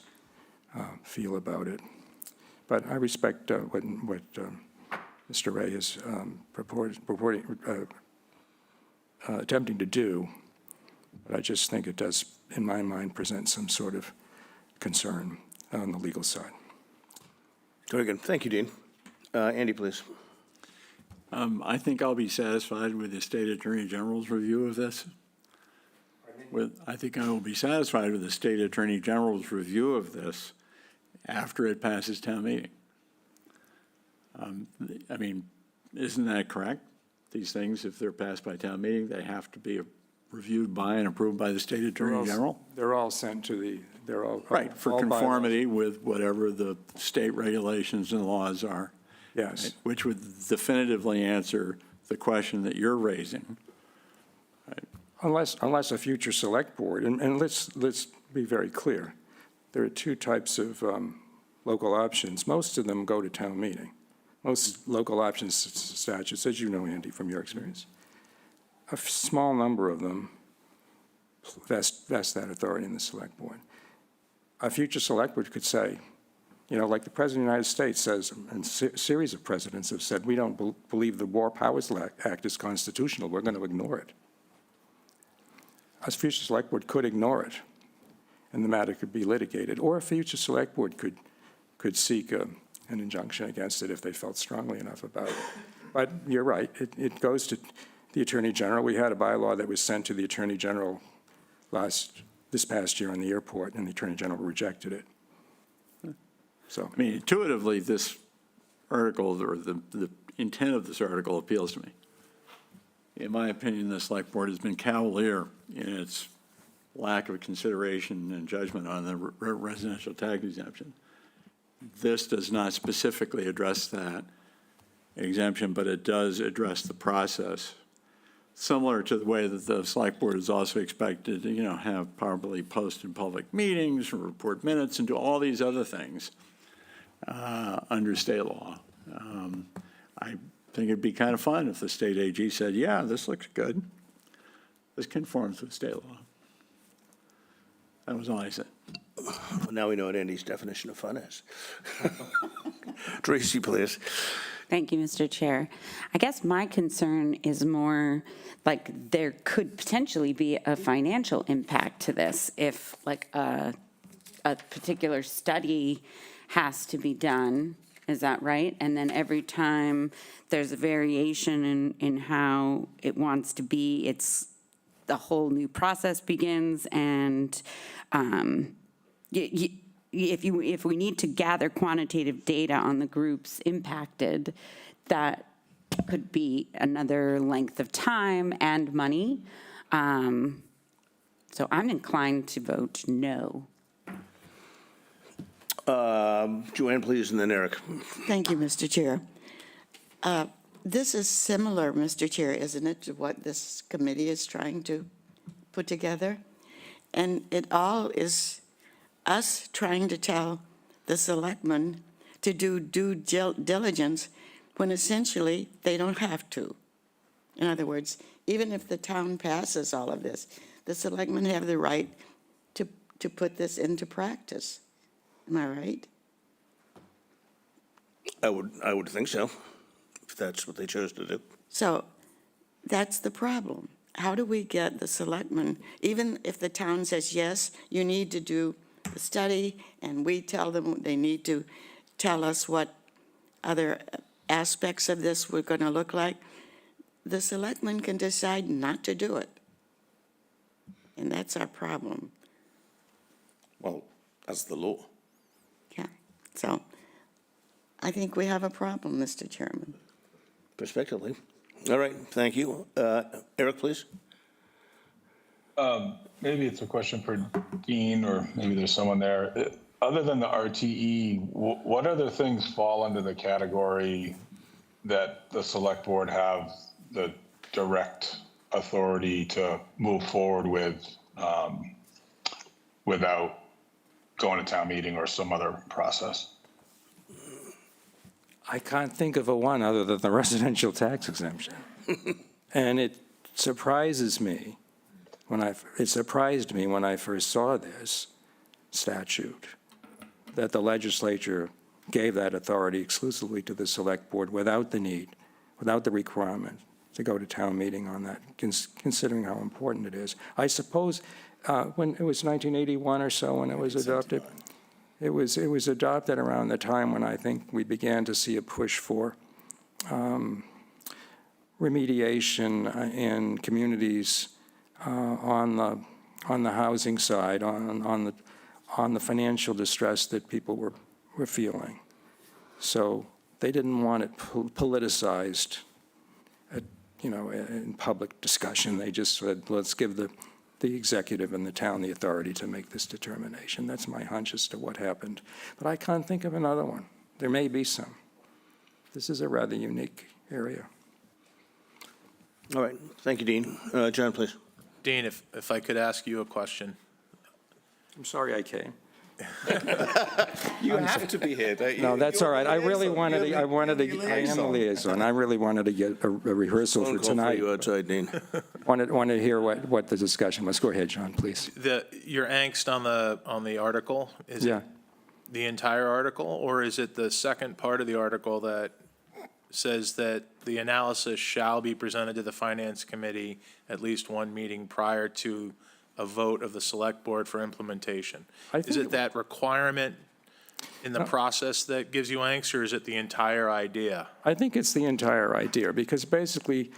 feel about it. But I respect what Mr. Ray is attempting to do. But I just think it does, in my mind, present some sort of concern on the legal side. Very good. Thank you, Dean. Andy, please. I think I'll be satisfied with the State Attorney General's review of this. I think I will be satisfied with the State Attorney General's review of this after it passes town meeting. I mean, isn't that correct? These things, if they're passed by town meeting, they have to be reviewed by and approved by the State Attorney General? They're all sent to they're all. Right, for all conformity with whatever the state regulations and laws are. Yes. Right, which would definitively answer the question that you're raising. Unless a future select board, and let's be very clear, there are two types of local options. Most of them go to town meeting. Most local options statutes, as you know, Andy, from your experience, a small number of them vest that authority in the select board. A future select board could say, like the President of the United States says, and a series of presidents have said, we don't believe the War Powers Act is constitutional. We're going to ignore it. A future select board could ignore it, and the matter could be litigated. Or a future select board could seek an injunction against it if they felt strongly enough about it. But you're right. It goes to the Attorney General. We had a bylaw that was sent to the Attorney General this past year on the airport, and the Attorney General rejected it. So, I mean, intuitively, this article, or the intent of this article, appeals to me. In my opinion, the select board has been cavalier in its lack of consideration and judgment on the residential tax exemption. This does not specifically address that exemption, but it does address the process, similar to the way that the select board is also expected to, have properly posted public meetings, report minutes, and do all these other things under state law. I think it'd be kind of fun if the state AG said, yeah, this looks good. This conforms with state law. That was all I said. Well, now we know what Andy's definition of fun is. Tracy, please. Thank you, Mr. Chair. I guess my concern is more like there could potentially be a financial impact to this if like a particular study has to be done. Is that right? And then every time there's a variation in how it wants to be, it's the whole new process begins. And if we need to gather quantitative data on the groups impacted, that could be another length of time and money. So I'm inclined to vote no. Joanne, please, and then Eric. Thank you, Mr. Chair. This is similar, Mr. Chair, isn't it, to what this committee is trying to put together? And it all is us trying to tell the selectmen to do due diligence when essentially they don't have to. In other words, even if the town passes all of this, the selectmen have the right to put this into practice. Am I right? I would think so, if that's what they chose to do. So that's the problem. How do we get the selectmen, even if the town says, yes, you need to do the study, and we tell them they need to tell us what other aspects of this were going to look like, the selectmen can decide not to do it. And that's our problem. Well, that's the law. Yeah. So I think we have a problem, Mr. Chairman. Prospectively. All right, thank you. Eric, please. Maybe it's a question for Dean, or maybe there's someone there. Other than the RTE, what other things fall under the category that the select board have the direct authority to move forward with without going to town meeting or some other process? I can't think of a one other than the residential tax exemption. And it surprises me it surprised me when I first saw this statute that the legislature gave that authority exclusively to the select board without the requirement to go to town meeting on that, considering how important it is. I suppose when it was 1981 or so when it was adopted, it was adopted around the time when I think we began to see a push for remediation in communities on the housing side, on the financial distress that people were feeling. So they didn't want it politicized, in public discussion. They just said, let's give the executive and the town the authority to make this determination. That's my hunch as to what happened. But I can't think of another one. There may be some. This is a rather unique area. All right, thank you, Dean. John, please. Dean, if I could ask you a question. I'm sorry I came. You have to be here, don't you? No, that's all right. I really wanted to, I am the liaison. I really wanted to get a rehearsal for Phone call tonight. you outside, Dean. Wanted to hear what the discussion was. Go ahead, John, please. Your angst on the article, is Yeah. it the entire article, or is it the second part of the article that says that the analysis shall be presented to the Finance Committee at least one meeting prior to a vote of the Select Board for implementation? Is it that requirement in the process that gives you angst, or is it the entire idea? I think it's the entire idea, because basically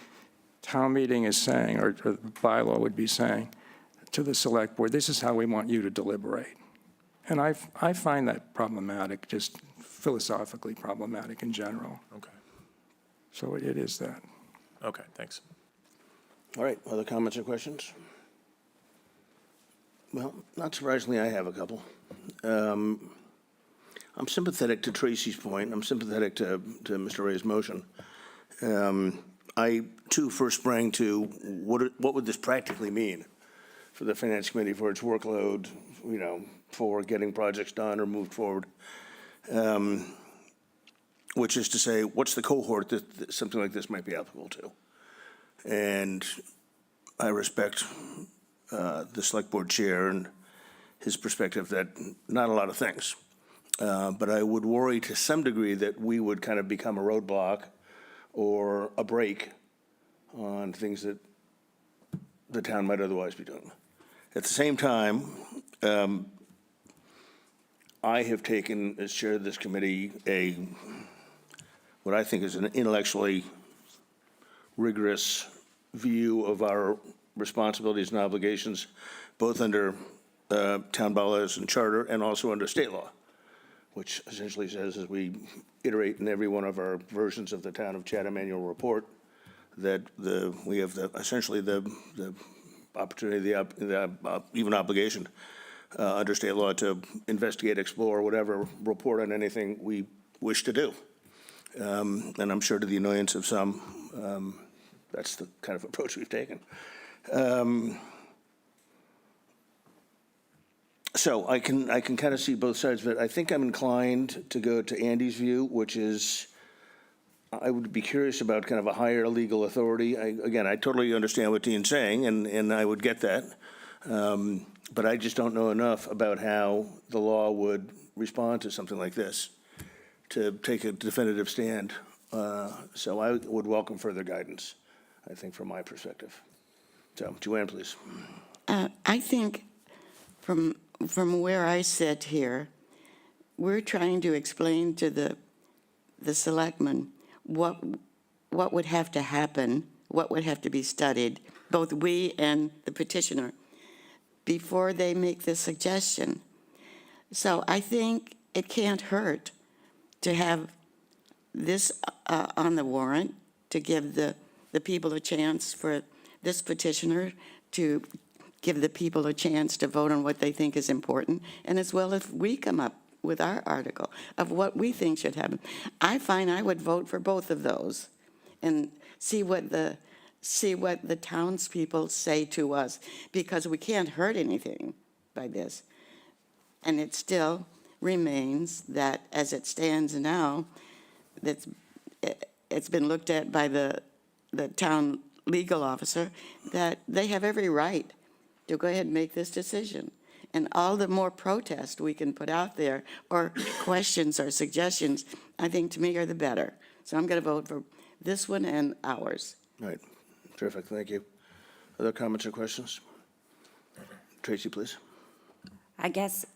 town meeting is saying, or the bylaw would be saying to the select board, this is how we want you to deliberate. And I find that problematic, just philosophically problematic in general. Okay. So it is that. Okay, thanks. All right, other comments or questions? Well, not surprisingly, I have a couple. I'm sympathetic to Tracy's point. I'm sympathetic to Mr. Ray's motion. I, too, first sprang to what would this practically mean for the Finance Committee, for its workload, for getting projects done or moved forward, which is to say, what's the cohort that something like this might be applicable to? And I respect the Select Board Chair and his perspective that not a lot of things. But I would worry to some degree that we would kind of become a roadblock or a brake on things that the town might otherwise be doing. At the same time, I have taken, as chair of this committee, what I think is an intellectually rigorous view of our responsibilities and obligations, both under town bylaws and charter and also under state law, which essentially says, as we iterate in every one of our versions of the Town of Chatham annual report, that we have essentially the opportunity, even obligation under state law to investigate, explore, whatever, report on anything we wish to do. And I'm sure to the annoyance of some, that's the kind of approach we've taken. So I can kind of see both sides of it. I think I'm inclined to go to Andy's view, which is I would be curious about kind of a higher legal authority. I totally understand what Dean's saying, and I would get that. But I just don't know enough about how the law would respond to something like this to take a definitive stand. So I would welcome further guidance, I think, from my perspective. So, Joanne, please. I think from where I sit here, we're trying to explain to the selectmen what would have to happen, what would have to be studied, both we and the petitioner, before they make this suggestion. So I think it can't hurt to have this on the warrant, to give the people a chance, for this petitioner to give the people a chance to vote on what they think is important, and as well as we come up with our article of what we think should happen. I find I would vote for both of those and see what the townspeople say to us, because we can't hurt anything by this. And it still remains that, as it stands now, it's been looked at by the town legal officer, that they have every right to go ahead and make this decision. And all the more protest we can put out there, or questions or suggestions, I think to me are the better. So I'm going to vote for this one and ours. All right, terrific, thank you. Other comments or questions? Tracy, please. I guess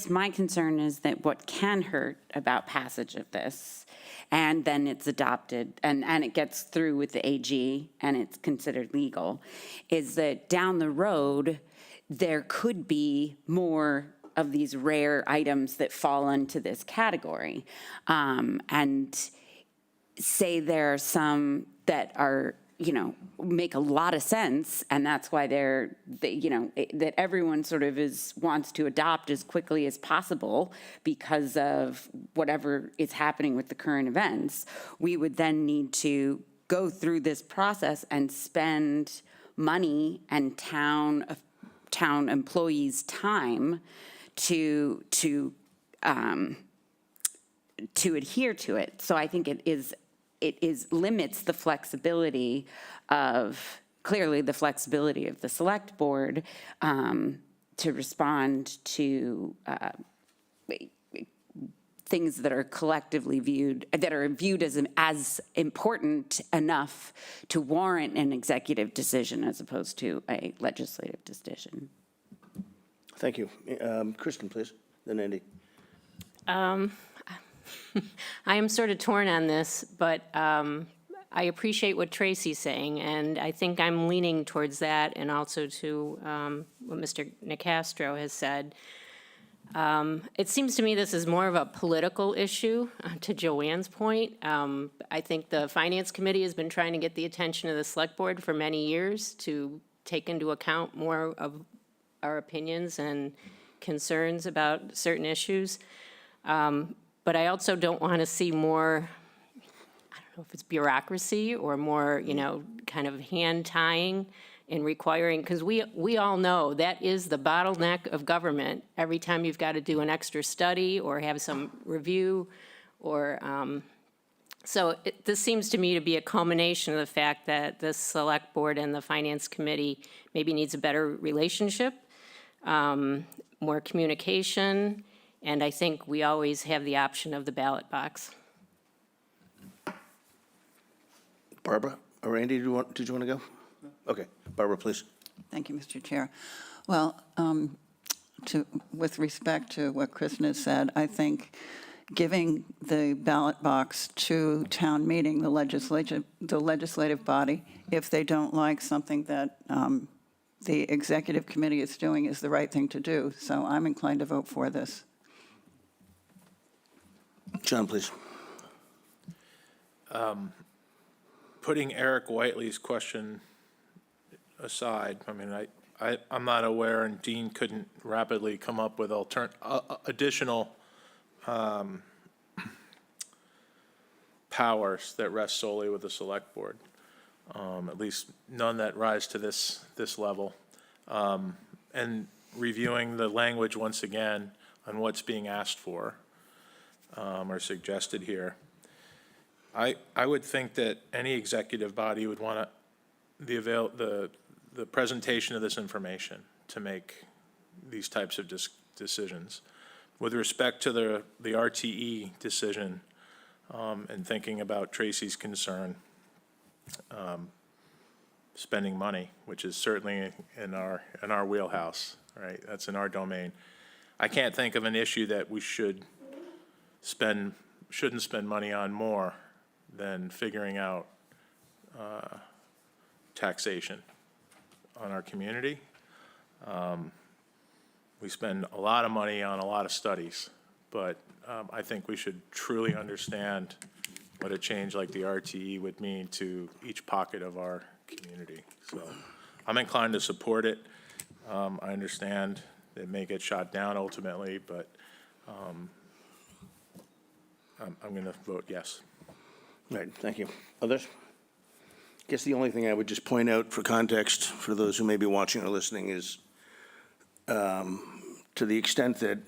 my concern is that what can hurt about passage of this, and then it's adopted, and it gets through with the AG, and it's considered legal, is that down the road, there could be more of these rare items that fall into this category. And say there are some that are, make a lot of sense, and that's why that everyone sort of wants to adopt as quickly as possible because of whatever is happening with the current events. We would then need to go through this process and spend money and town employees' time to adhere to it. So I think it limits the flexibility of, clearly the flexibility of the select board to respond to things that are collectively viewed as important enough to warrant an executive decision as opposed to a legislative decision. Thank you. Kristen, please, then Andy. I am sort of torn on this, but I appreciate what Tracy's saying, and I think I'm leaning towards that, and also to what Mr. Nicastro has said. It seems to me this is more of a political issue, to Joanne's point. I think the Finance Committee has been trying to get the attention of the Select Board for many years to take into account more of our opinions and concerns about certain issues. But I also don't want to see more, I don't know if it's bureaucracy or more, kind of hand tying and requiring, because we all know that is the bottleneck of government. Every time you've got to do an extra study or have some review or, this seems to me to be a culmination of the fact that the Select Board and the Finance Committee maybe needs a better relationship, more communication, and I think we always have the option of the ballot box. Barbara or Andy, did you want to go? No. Okay, Barbara, please. Thank you, Mr. Chair. Well, with respect to what Kristen has said, I think giving the ballot box to town meeting, the legislative body, if they don't like something that the executive committee is doing, is the right thing to do. So I'm inclined to vote for this. John, please. Putting Eric Whiteley's question aside, I mean, I'm not aware, and Dean couldn't rapidly come up with additional powers that rest solely with the Select Board, at least none that rise to this level. And reviewing the language once again on what's being asked for or suggested here. I would think that any executive body would want the presentation of this information to make these types of decisions. With respect to the RTE decision, and thinking about Tracy's concern, spending money, which is certainly in our wheelhouse, right? That's in our domain. I can't think of an issue that we shouldn't spend money on more than figuring out taxation on our community. We spend a lot of money on a lot of studies, but I think we should truly understand what a change like the RTE would mean to each pocket of our community. So I'm inclined to support it. I understand it may get shot down ultimately, but I'm going to vote yes. All right, thank you. Others? I guess the only thing I would just point out for context, for those who may be watching or listening, is to the extent that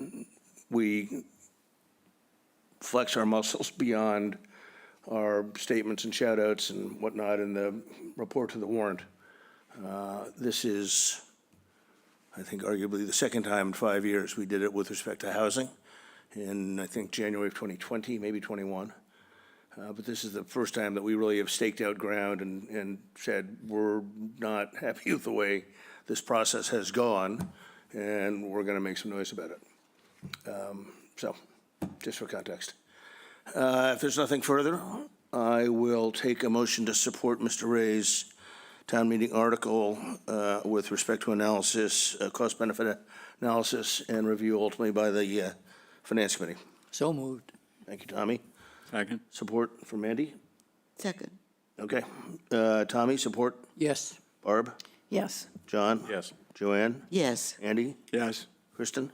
we flex our muscles beyond our statements and shout-outs and whatnot in the report to the warrant, this is, I think, arguably the second time in 5 years we did it with respect to housing, in, I think, January of 2020, maybe 21. But this is the first time that we really have staked out ground and said, we're not happy with the way this process has gone, and we're going to make some noise about it. So, just for context. If there's nothing further, I will take a motion to support Mr. Ray's town meeting article with respect to analysis, cost-benefit analysis, and review ultimately by the Finance Committee. So moved. Thank you, Tommy. Second. Support from Andy? Second. Okay. Tommy, support? Yes. Barb? Yes. John? Yes. Joanne? Yes. Andy? Yes. Kristen?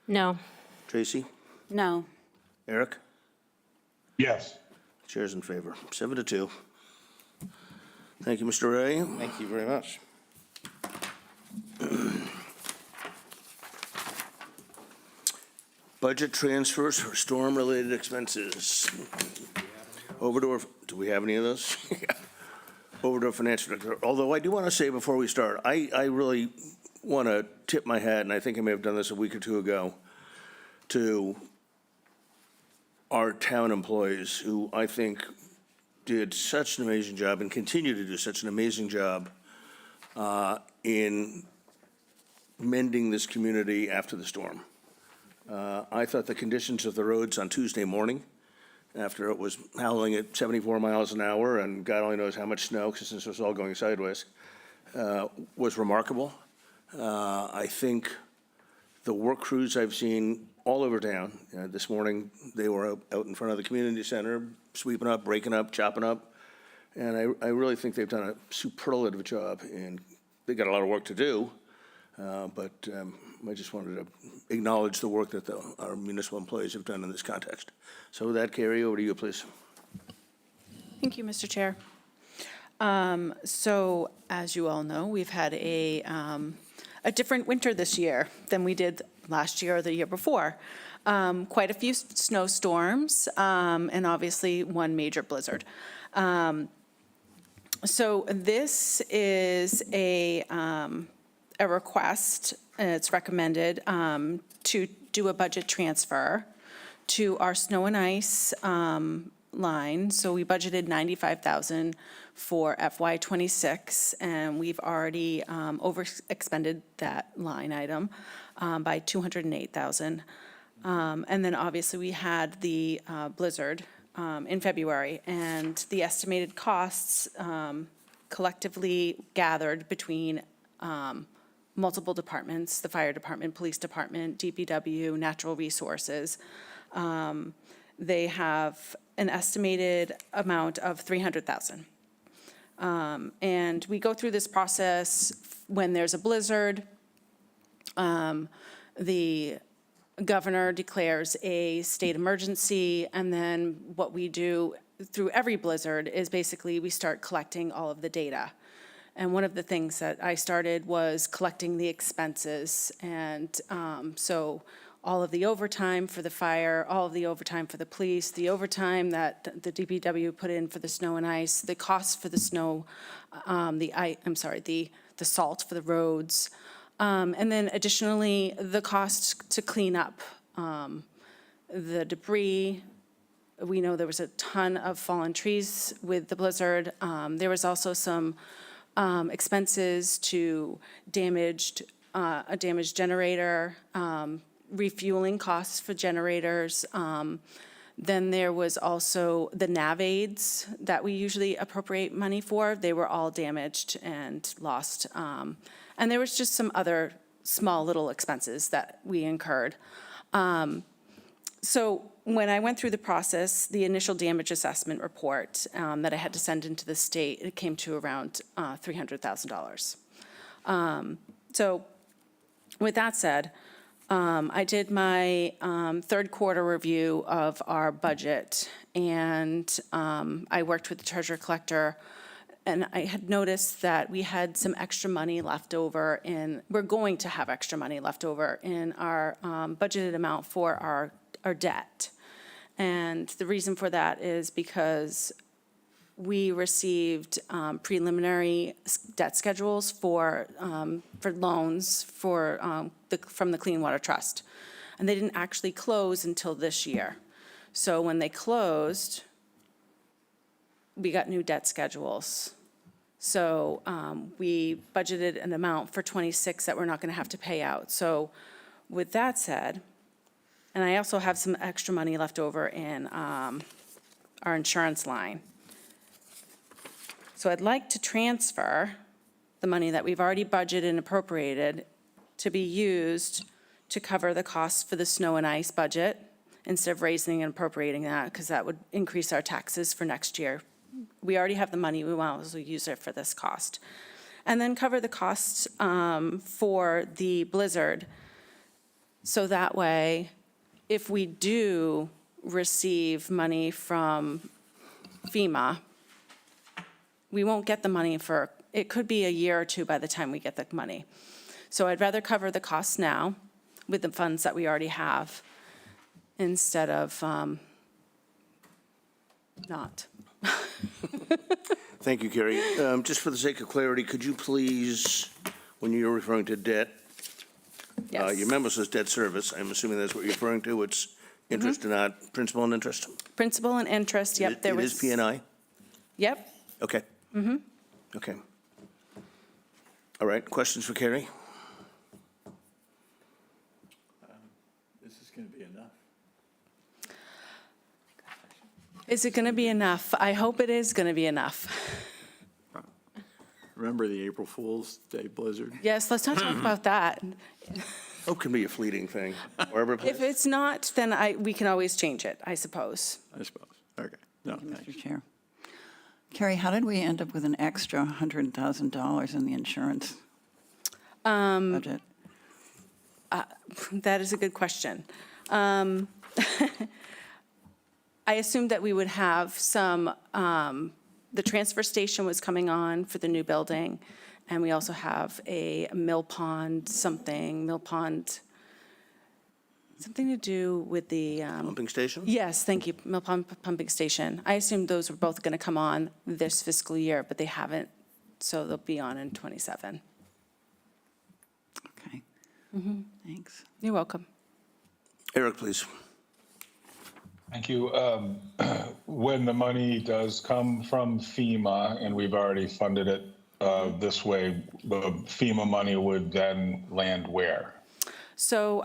No. Tracy? No. Eric? Yes. Chair's in favor, 7-2. Thank you, Mr. Ray. Thank you very much. Budget transfers for storm-related expenses. Over to our, do we have any of those? Over to our financial director. Although I do want to say before we start, I really want to tip my hat, and I think I may have done this a week or two ago, to our town employees who I think did such an amazing job and continue to do such an amazing job in mending this community after the storm. I thought the conditions of the roads on Tuesday morning, after it was howling at 74 miles an hour and God only knows how much snow, because this was all going sideways, was remarkable. I think the work crews I've seen all over town, this morning they were out in front of the community center, sweeping up, breaking up, chopping up, and I really think they've done a superlative job, and they got a lot of work to do, but I just wanted to acknowledge the work that our municipal employees have done in this context. So with that, Carrie, over to you, please. Thank you, Mr. Chair. So, as you all know, we've had a different winter this year than we did last year or the year before. Quite a few snowstorms, and obviously one major blizzard. So this is a request, and it's recommended to do a budget transfer to our snow and ice line. So we budgeted $95,000 for FY '26, and we've already overexpended that line item by $208,000. And then obviously we had the blizzard in February, and the estimated costs collectively gathered between multiple departments, the fire department, police department, DPW, natural resources. They have an estimated amount of $300,000. And we go through this process when there's a blizzard. The governor declares a state emergency, and then what we do through every blizzard is basically we start collecting all of the data. And one of the things that I started was collecting the expenses, and so all of the overtime for the fire, all of the overtime for the police, the overtime that the DPW put in for the snow and ice, the costs for the snow, the salt for the roads, and then additionally, the cost to clean up the debris. We know there was a ton of fallen trees with the blizzard. There was also some expenses to a damaged generator, refueling costs for generators. Then there was also the nav aids that we usually appropriate money for. They were all damaged and lost. And there was just some other small little expenses that we incurred. So when I went through the process, the initial damage assessment report that I had to send into the state, it came to around $300,000. So with that said, I did my third quarter review of our budget, and I worked with the treasurer collector, and I had noticed that we had some extra money left over we're going to have extra money left over in our budgeted amount for our debt. And the reason for that is because we received preliminary debt schedules for loans from the Clean Water Trust. And they didn't actually close until this year. So when they closed, we got new debt schedules. So we budgeted an amount for '26 that we're not going to have to pay out. So with that said, and I also have some extra money left over in our insurance line. So I'd like to transfer the money that we've already budgeted and appropriated to be used to cover the costs for the snow and ice budget instead of raising and appropriating that, because that would increase our taxes for next year. We already have the money, we want to use it for this cost. And then cover the costs for the blizzard. So that way, if we do receive money from FEMA, we won't get the money it could be a year or two by the time we get the money. So I'd rather cover the costs now with the funds that we already have instead of not. Thank you, Carrie. Just for the sake of clarity, could you please, when you're referring to debt, Yes. your memo says debt service. I'm assuming that's what you're referring to. It's interest and not principal and interest? Principal and interest, yep, there was. It is P&I? Yep. Okay. Okay. All right, questions for Carrie? This is going to be enough. Is it going to be enough? I hope it is going to be enough. Remember the April Fool's Day blizzard? Yes, let's not talk about that. Hope can be a fleeting thing. Barbara, please. If it's not, then we can always change it, I suppose. I suppose. Okay. No, thanks. Mr. Chair. Carrie, how did we end up with an extra $100,000 in the insurance budget? That is a good question. I assumed that we would have some, the transfer station was coming on for the new building, and we also have a mill pond, something to do with the. Pumping station? Yes, thank you, mill pond pumping station. I assumed those were both going to come on this fiscal year, but they haven't, so they'll be on in '27. Okay. Thanks. You're welcome. Eric, please. Thank you. When the money does come from FEMA, and we've already funded it this way, the FEMA money would then land where? So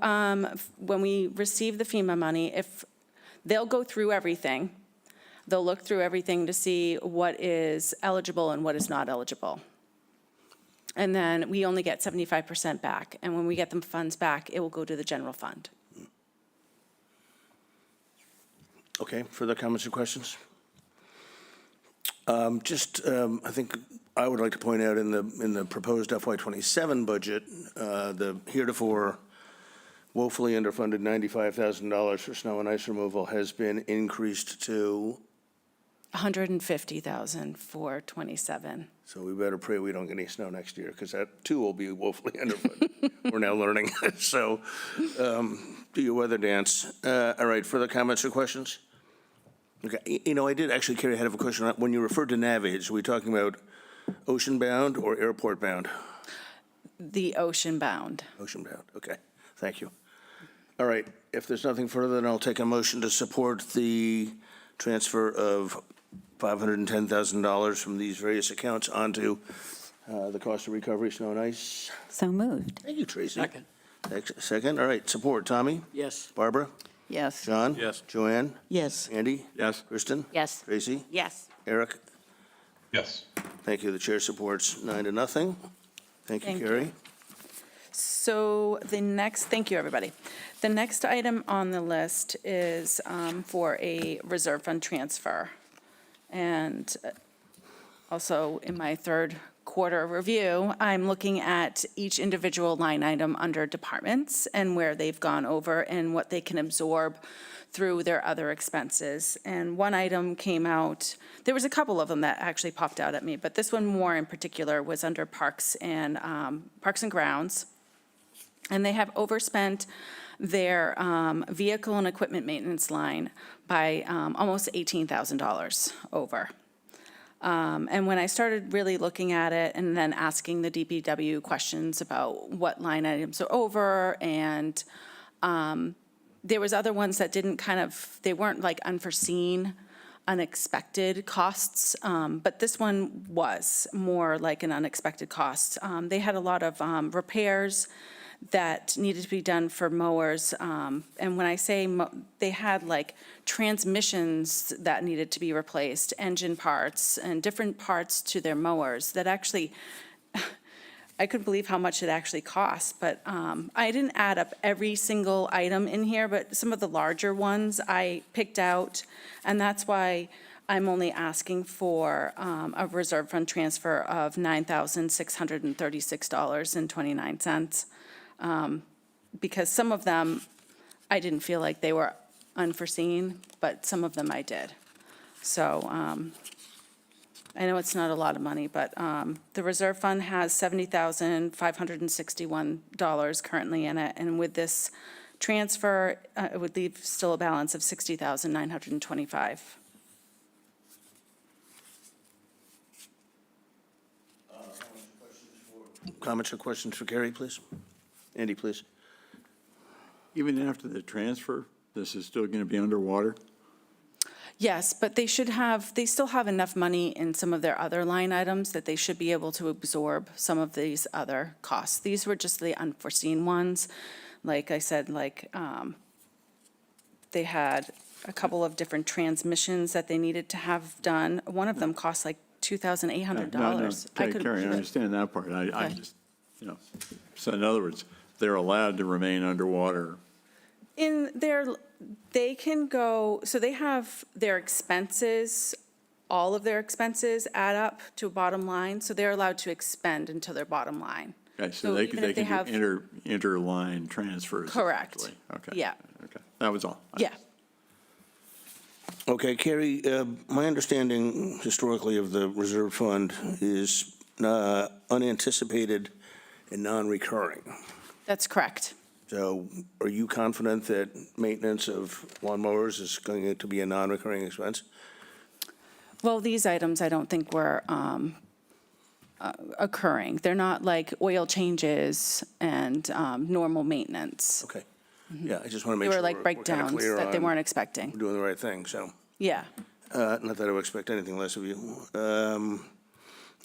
when we receive the FEMA money, if they'll go through everything, they'll look through everything to see what is eligible and what is not eligible. And then we only get 75% back. And when we get the funds back, it will go to the general fund. Okay, further comments or questions? I think I would like to point out in the proposed FY27 budget, the heretofore woefully underfunded $95,000 for snow and ice removal has been increased to, $150,000 for '27. so we better pray we don't get any snow next year, because that too will be woefully underfunded. We're now learning. So do your weather dance. All right, further comments or questions? Okay, I did actually, Carrie, have a question. When you referred to nav aids, are we talking about ocean bound or airport bound? The ocean bound. Ocean bound, okay, thank you. All right, if there's nothing further, then I'll take a motion to support the transfer of $510,000 from these various accounts onto the cost of recovery, snow and ice. So moved. Thank you, Tracy. Second. Second, all right, support. Tommy? Yes. Barbara? Yes. John? Yes. Joanne? Yes. Andy? Yes. Kristen? Yes. Tracy? Yes. Eric? Yes. Thank you. The chair supports 9-0. Thank you, Thank you. Carrie. So thank you, everybody. The next item on the list is for a reserve fund transfer. And also in my third quarter review, I'm looking at each individual line item under departments and where they've gone over and what they can absorb through their other expenses. And one item came out, there was a couple of them that actually popped out at me, but this one more in particular was under Parks and Grounds. And they have overspent their vehicle and equipment maintenance line by almost $18,000 over. And when I started really looking at it and then asking the DPW questions about what line items are over, and there was other ones that didn't they weren't like unforeseen, unexpected costs, but this one was more like an unexpected cost. They had a lot of repairs that needed to be done for mowers. And when I say they had like transmissions that needed to be replaced, engine parts, and different parts to their mowers that actually, I couldn't believe how much it actually cost. But I didn't add up every single item in here, but some of the larger ones I picked out. And that's why I'm only asking for a reserve fund transfer of $9,636.29. Because some of them, I didn't feel like they were unforeseen, but some of them I did. So I know it's not a lot of money, but the reserve fund has $70,561 currently in it, and with this transfer, it would leave still a balance of $60,925. Comments or questions for Carrie, please? Andy, please. Even after the transfer, this is still going to be underwater? Yes, but they still have enough money in some of their other line items that they should be able to absorb some of these other costs. These were just the unforeseen ones. Like I said, they had a couple of different transmissions that they needed to have done. One of them cost like $2,800. No, Carrie, I understand that part. I just, so in other words, they're allowed to remain underwater. They can go, so they have their expenses, all of their expenses add up to a bottom line, so they're allowed to expend into their bottom line. Okay, so they even can if they have- do interline transfers. Correct. essentially. Okay. Yeah. Okay, that was all. Yeah. Okay, Carrie, my understanding historically of the reserve fund is unanticipated and non-recurring. That's correct. So are you confident that maintenance of lawnmowers is going to be a non-recurring expense? Well, these items I don't think were occurring. They're not like oil changes and normal maintenance. Okay. Yeah, I just want to They make sure were like we're kinda breakdowns clear that they on weren't expecting. doing the right thing, so. Yeah. Not that I would expect anything less of you.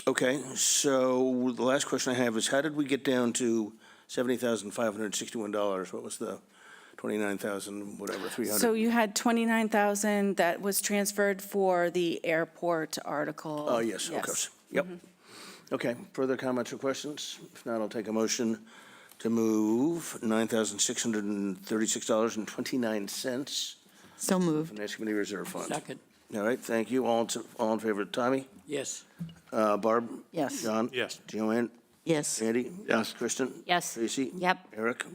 Okay, so the last question I have is, how did we get down to $70,561? What was the 29,000, whatever, 300? So you had 29,000 that was transferred for the airport article. Oh, yes, of course. Yep. Okay, further comments or questions? If not, I'll take a motion to move $9,636.29 So moved. Finance Committee Reserve Fund. Second. All right, thank you. All in favor, Tommy? Yes. Barb? Yes. John? Yes. Joanne? Yes. Andy? Yes. Kristen? Yes. Tracy? Yep. Eric?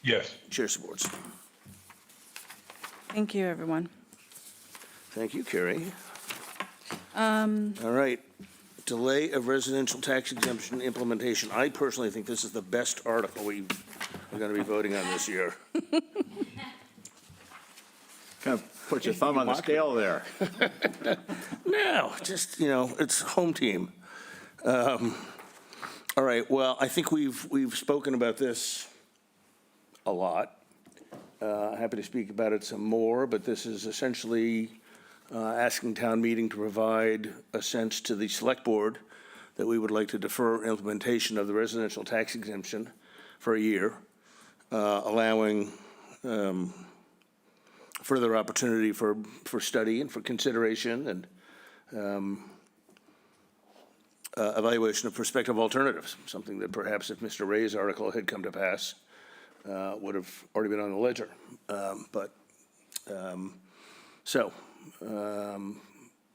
Yes. Chair supports. Thank you, everyone. Thank you, Carrie. All right, delay of residential tax exemption implementation. I personally think this is the best article we're going to be voting on this year. Kind of put your thumb on the scale there. No, just, it's home team. All right, well, I think we've spoken about this a lot. Happy to speak about it some more, but this is essentially asking town meeting to provide a sense to the select board that we would like to defer implementation of the residential tax exemption for a year, allowing further opportunity for study and for consideration and evaluation of prospective alternatives, something that perhaps if Mr. Ray's article had come to pass, would have already been on the ledger.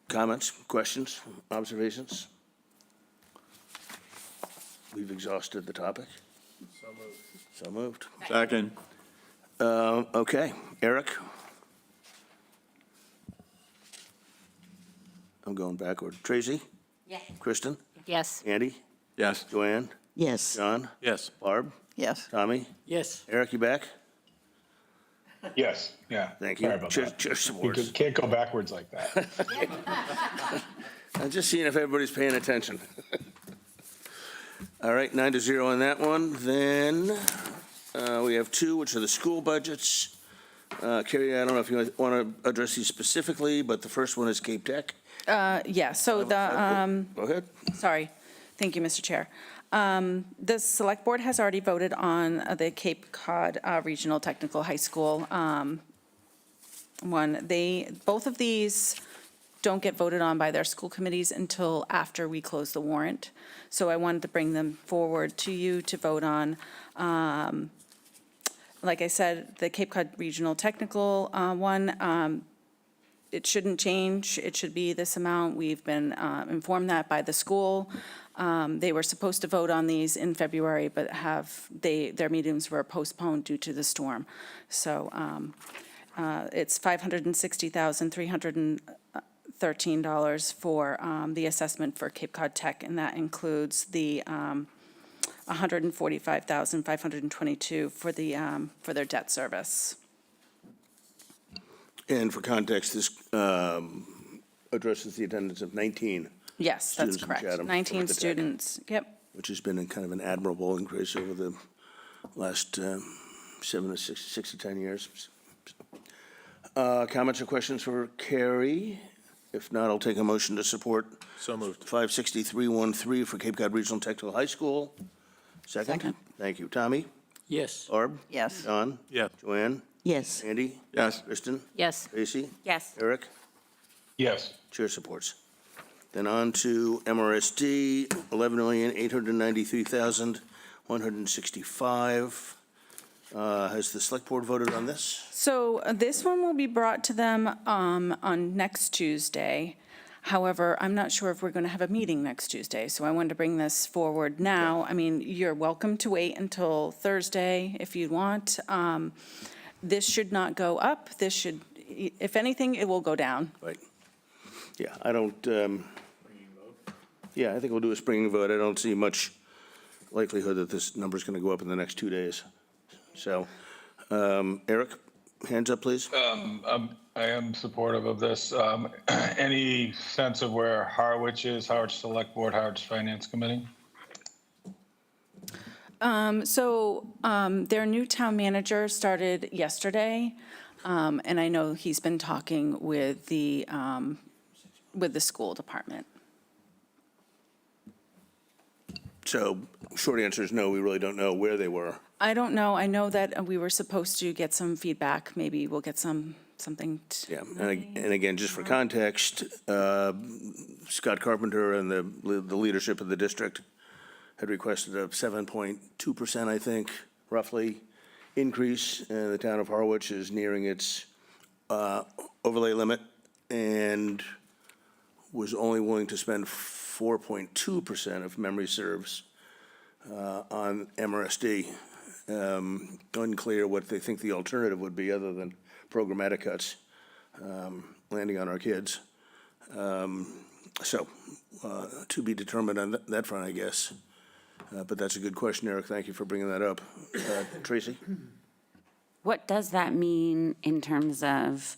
Comments, questions, observations? We've exhausted the topic. So moved. Second. Okay, Eric? I'm going backward. Tracy? Yes. Kristen? Yes. Andy? Yes. Joanne? Yes. John? Yes. Barb? Yes. Tommy? Yes. Eric, you back? Yes, yeah. Thank you. Sorry about Chair that. You supports. can't go backwards like that. I'm just seeing if everybody's paying attention. All right, 9-0 on that one. Then we have two, which are the school budgets. Carrie, I don't know if you want to address these specifically, but the first one is Cape Tech. Yeah, so the, Go ahead. sorry. Thank you, Mr. Chair. The Select Board has already voted on the Cape Cod Regional Technical High School one. Both of these don't get voted on by their school committees until after we close the warrant. So I wanted to bring them forward to you to vote on. Like I said, the Cape Cod Regional Technical one, it shouldn't change. It should be this amount. We've been informed that by the school. They were supposed to vote on these in February, but their meetings were postponed due to the storm. So it's $560,313 for the assessment for Cape Cod Tech, and that includes the $145,522 for their debt service. And for context, this addresses the attendance of 19, Yes, that's Students in correct. Chatham 19 with the tech. students, yep. which has been kind of an admirable increase over the last 6 to 10 years. Comments or questions for Carrie? If not, I'll take a motion to support So moved. 56313 for Cape Cod Regional Technical High School. Second? Second. Thank you. Tommy? Yes. Barb? Yes. John? Yeah. Joanne? Yes. Andy? Yes. Kristen? Yes. Tracy? Yes. Eric? Yes, Chair supports. Then on to MRSD, $11,893,165. Has the Select Board voted on this? So this one will be brought to them on next Tuesday. However, I'm not sure if we're going to have a meeting next Tuesday, so I wanted to bring this forward now. I mean, you're welcome to wait until Thursday if you want. This should not go up. This should, if anything, it will go down. Right. Yeah, I don't, yeah, I think we'll do a springing vote. I don't see much likelihood that this number's going to go up in the next 2 days. So, Eric, hands up, please. I am supportive of this. Any sense of where Harwich is, Harwich Select Board, Harwich Finance Committee? Their new town manager started yesterday, and I know he's been talking with the school department. So, short answer is no, we really don't know where they were. I don't know. I know that we were supposed to get some feedback. Maybe we'll get something. Yeah, and again, just for context, Scott Carpenter and the leadership of the district had requested a 7.2%, I think, roughly, increase. The town of Harwich is nearing its overlay limit and was only willing to spend 4.2%, if memory serves, on MRSD. Unclear what they think the alternative would be other than programmatic cuts landing on our kids. So to be determined on that front, I guess. But that's a good question, Eric. Thank you for bringing that up. Tracy? What does that mean in terms of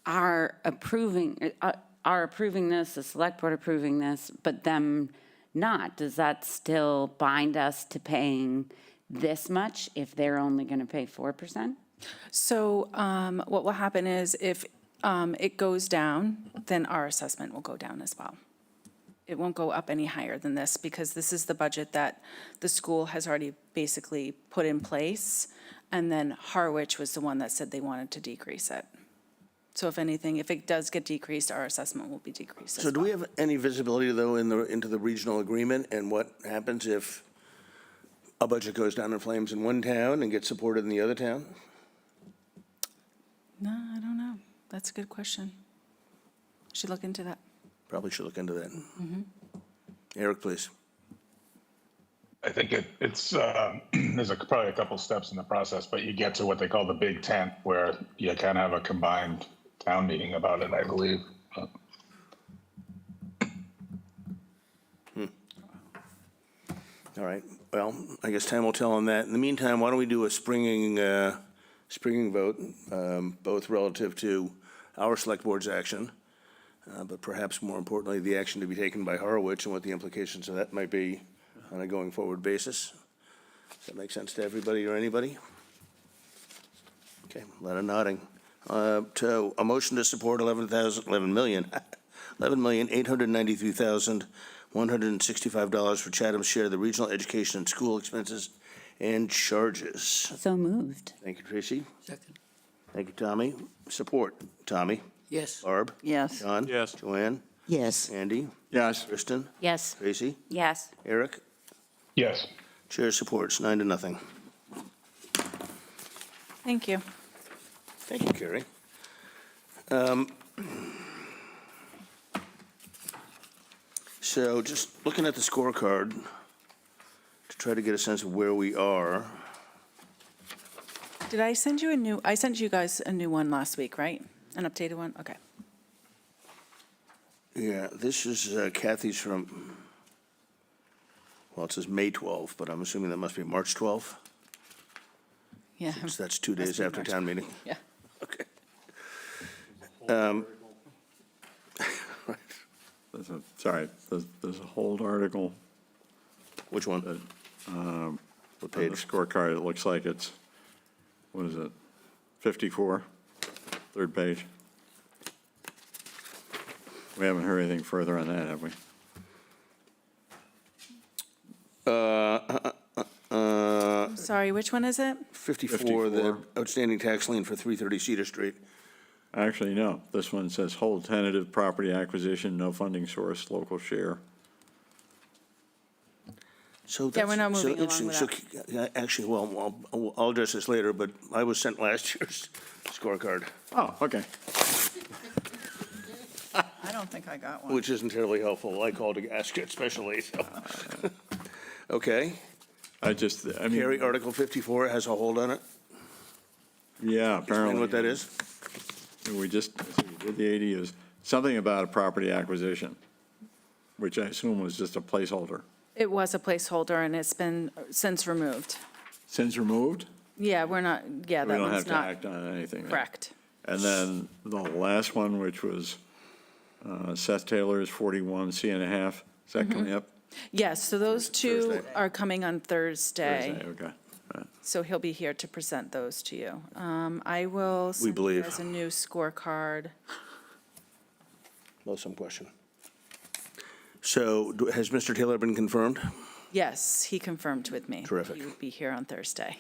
our approving this, the Select Board approving this, but them not? Does that still bind us to paying this much if they're only going to pay 4%? So what will happen is if it goes down, then our assessment will go down as well. It won't go up any higher than this because this is the budget that the school has already basically put in place. And then Harwich was the one that said they wanted to decrease it. So if anything, if it does get decreased, our assessment will be decreased as So do well. we have any visibility, though, into the regional agreement and what happens if a budget goes down in flames in one town and gets supported in the other town? No, I don't know. That's a good question. Should look into that. Probably should look into that. Eric, please. I think it's there's probably a couple steps in the process, but you get to what they call the big tent, where you can have a combined town meeting about it, I believe. All right, well, I guess time will tell on that. In the meantime, why don't we do a springing vote, both relative to our select board's action, but perhaps more importantly, the action to be taken by Harwich and what the implications of that might be on a going forward basis. Does that make sense to everybody or anybody? Okay, a lot of nodding. To a motion to support $11,893,165 for Chatham's share of the regional education and school expenses and charges. So moved. Thank you, Tracy. Second. Thank you, Tommy. Support, Tommy. Yes. Barb. Yes. John. Yes. Joanne. Yes. Andy. Yes. Kristen. Yes. Tracy. Yes. Eric. Yes. Chair supports 9-0. Thank you. Thank you, Carrie. So just looking at the scorecard to try to get a sense of where we are. Did I send you I sent you guys a new one last week, right? An updated one? Okay. Yeah, this is Kathy's from, well, it says May 12th, but I'm assuming that must be March 12th. Yeah. So that's 2 days Must be after March. town meeting. Yeah. Okay. There's a hold article. Which one? What What the page? scorecard, it looks like it's, what is it, 54, third page. We haven't heard anything further on that, have we? Sorry, which one is it? 54, the 54. outstanding tax lien for 330 Cedar Street. Actually, no. This one says hold tentative property acquisition, no funding source, local share. So Yeah, that's we're not so moving along interesting. with So, actually, well, I'll address this later, but I was sent last year's scorecard, Oh, okay. I don't think I got one. which isn't terribly helpful. I called to ask it especially, so. Okay. Carrie, Article 54 has a hold on it. yeah, apparently. Explain what that is. We did the ADUs, something about a property acquisition, which I assume was just a placeholder. It was a placeholder and it's been since removed. Since removed, Yeah, we're not, yeah, we that don't have one's to not act on anything. then. correct. And then the last one, which was Seth Taylor's 41 C&1/2, is that coming up? Yes, so those two Thursday. are coming on Thursday. Thursday, okay. Right. So he'll be here to present those to you. I will send you believe. guys a new scorecard. Well, some question. So has Mr. Taylor been confirmed? Yes, he confirmed with me. Terrific. He would be here on Thursday.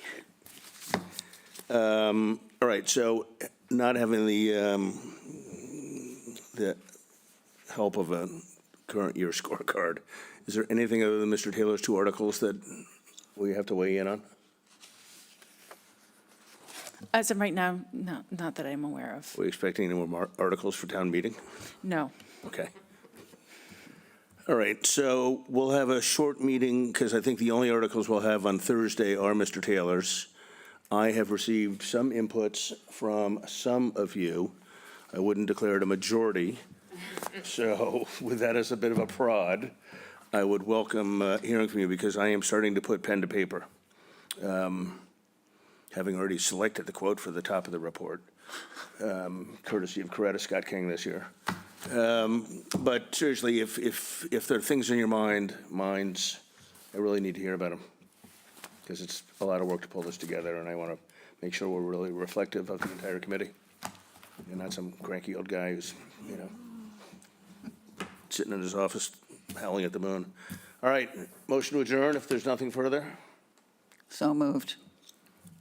All right, so not having the help of a current year scorecard, is there anything other than Mr. Taylor's 2 articles that we have to weigh in on? As of right now, no, not that I'm aware of. Are we expecting any more articles for town meeting? No. Okay. All right, so we'll have a short meeting, because I think the only articles we'll have on Thursday are Mr. Taylor's. I have received some inputs from some of you. I wouldn't declare it a majority. So with that as a bit of a prod, I would welcome hearing from you, because I am starting to put pen to paper, having already selected the quote for the top of the report, courtesy of Coretta Scott King this year. But seriously, if there are things in your minds, I really need to hear about them, because it's a lot of work to pull this together, and I want to make sure we're really reflective of the entire committee, and not some cranky old guy who's, sitting in his office howling at the moon. All right, motion to adjourn if there's nothing further. So moved.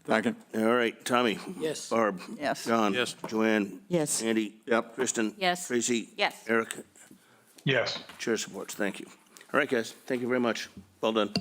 Second. All right, Tommy? Yes. Barb? Yes. John? Yes. Joanne? Yes. Andy? Yep. Kristen? Yes. Tracy? Yes. Eric? Yes. Chair supports. Thank you. All right, guys. Thank you very much. Well done.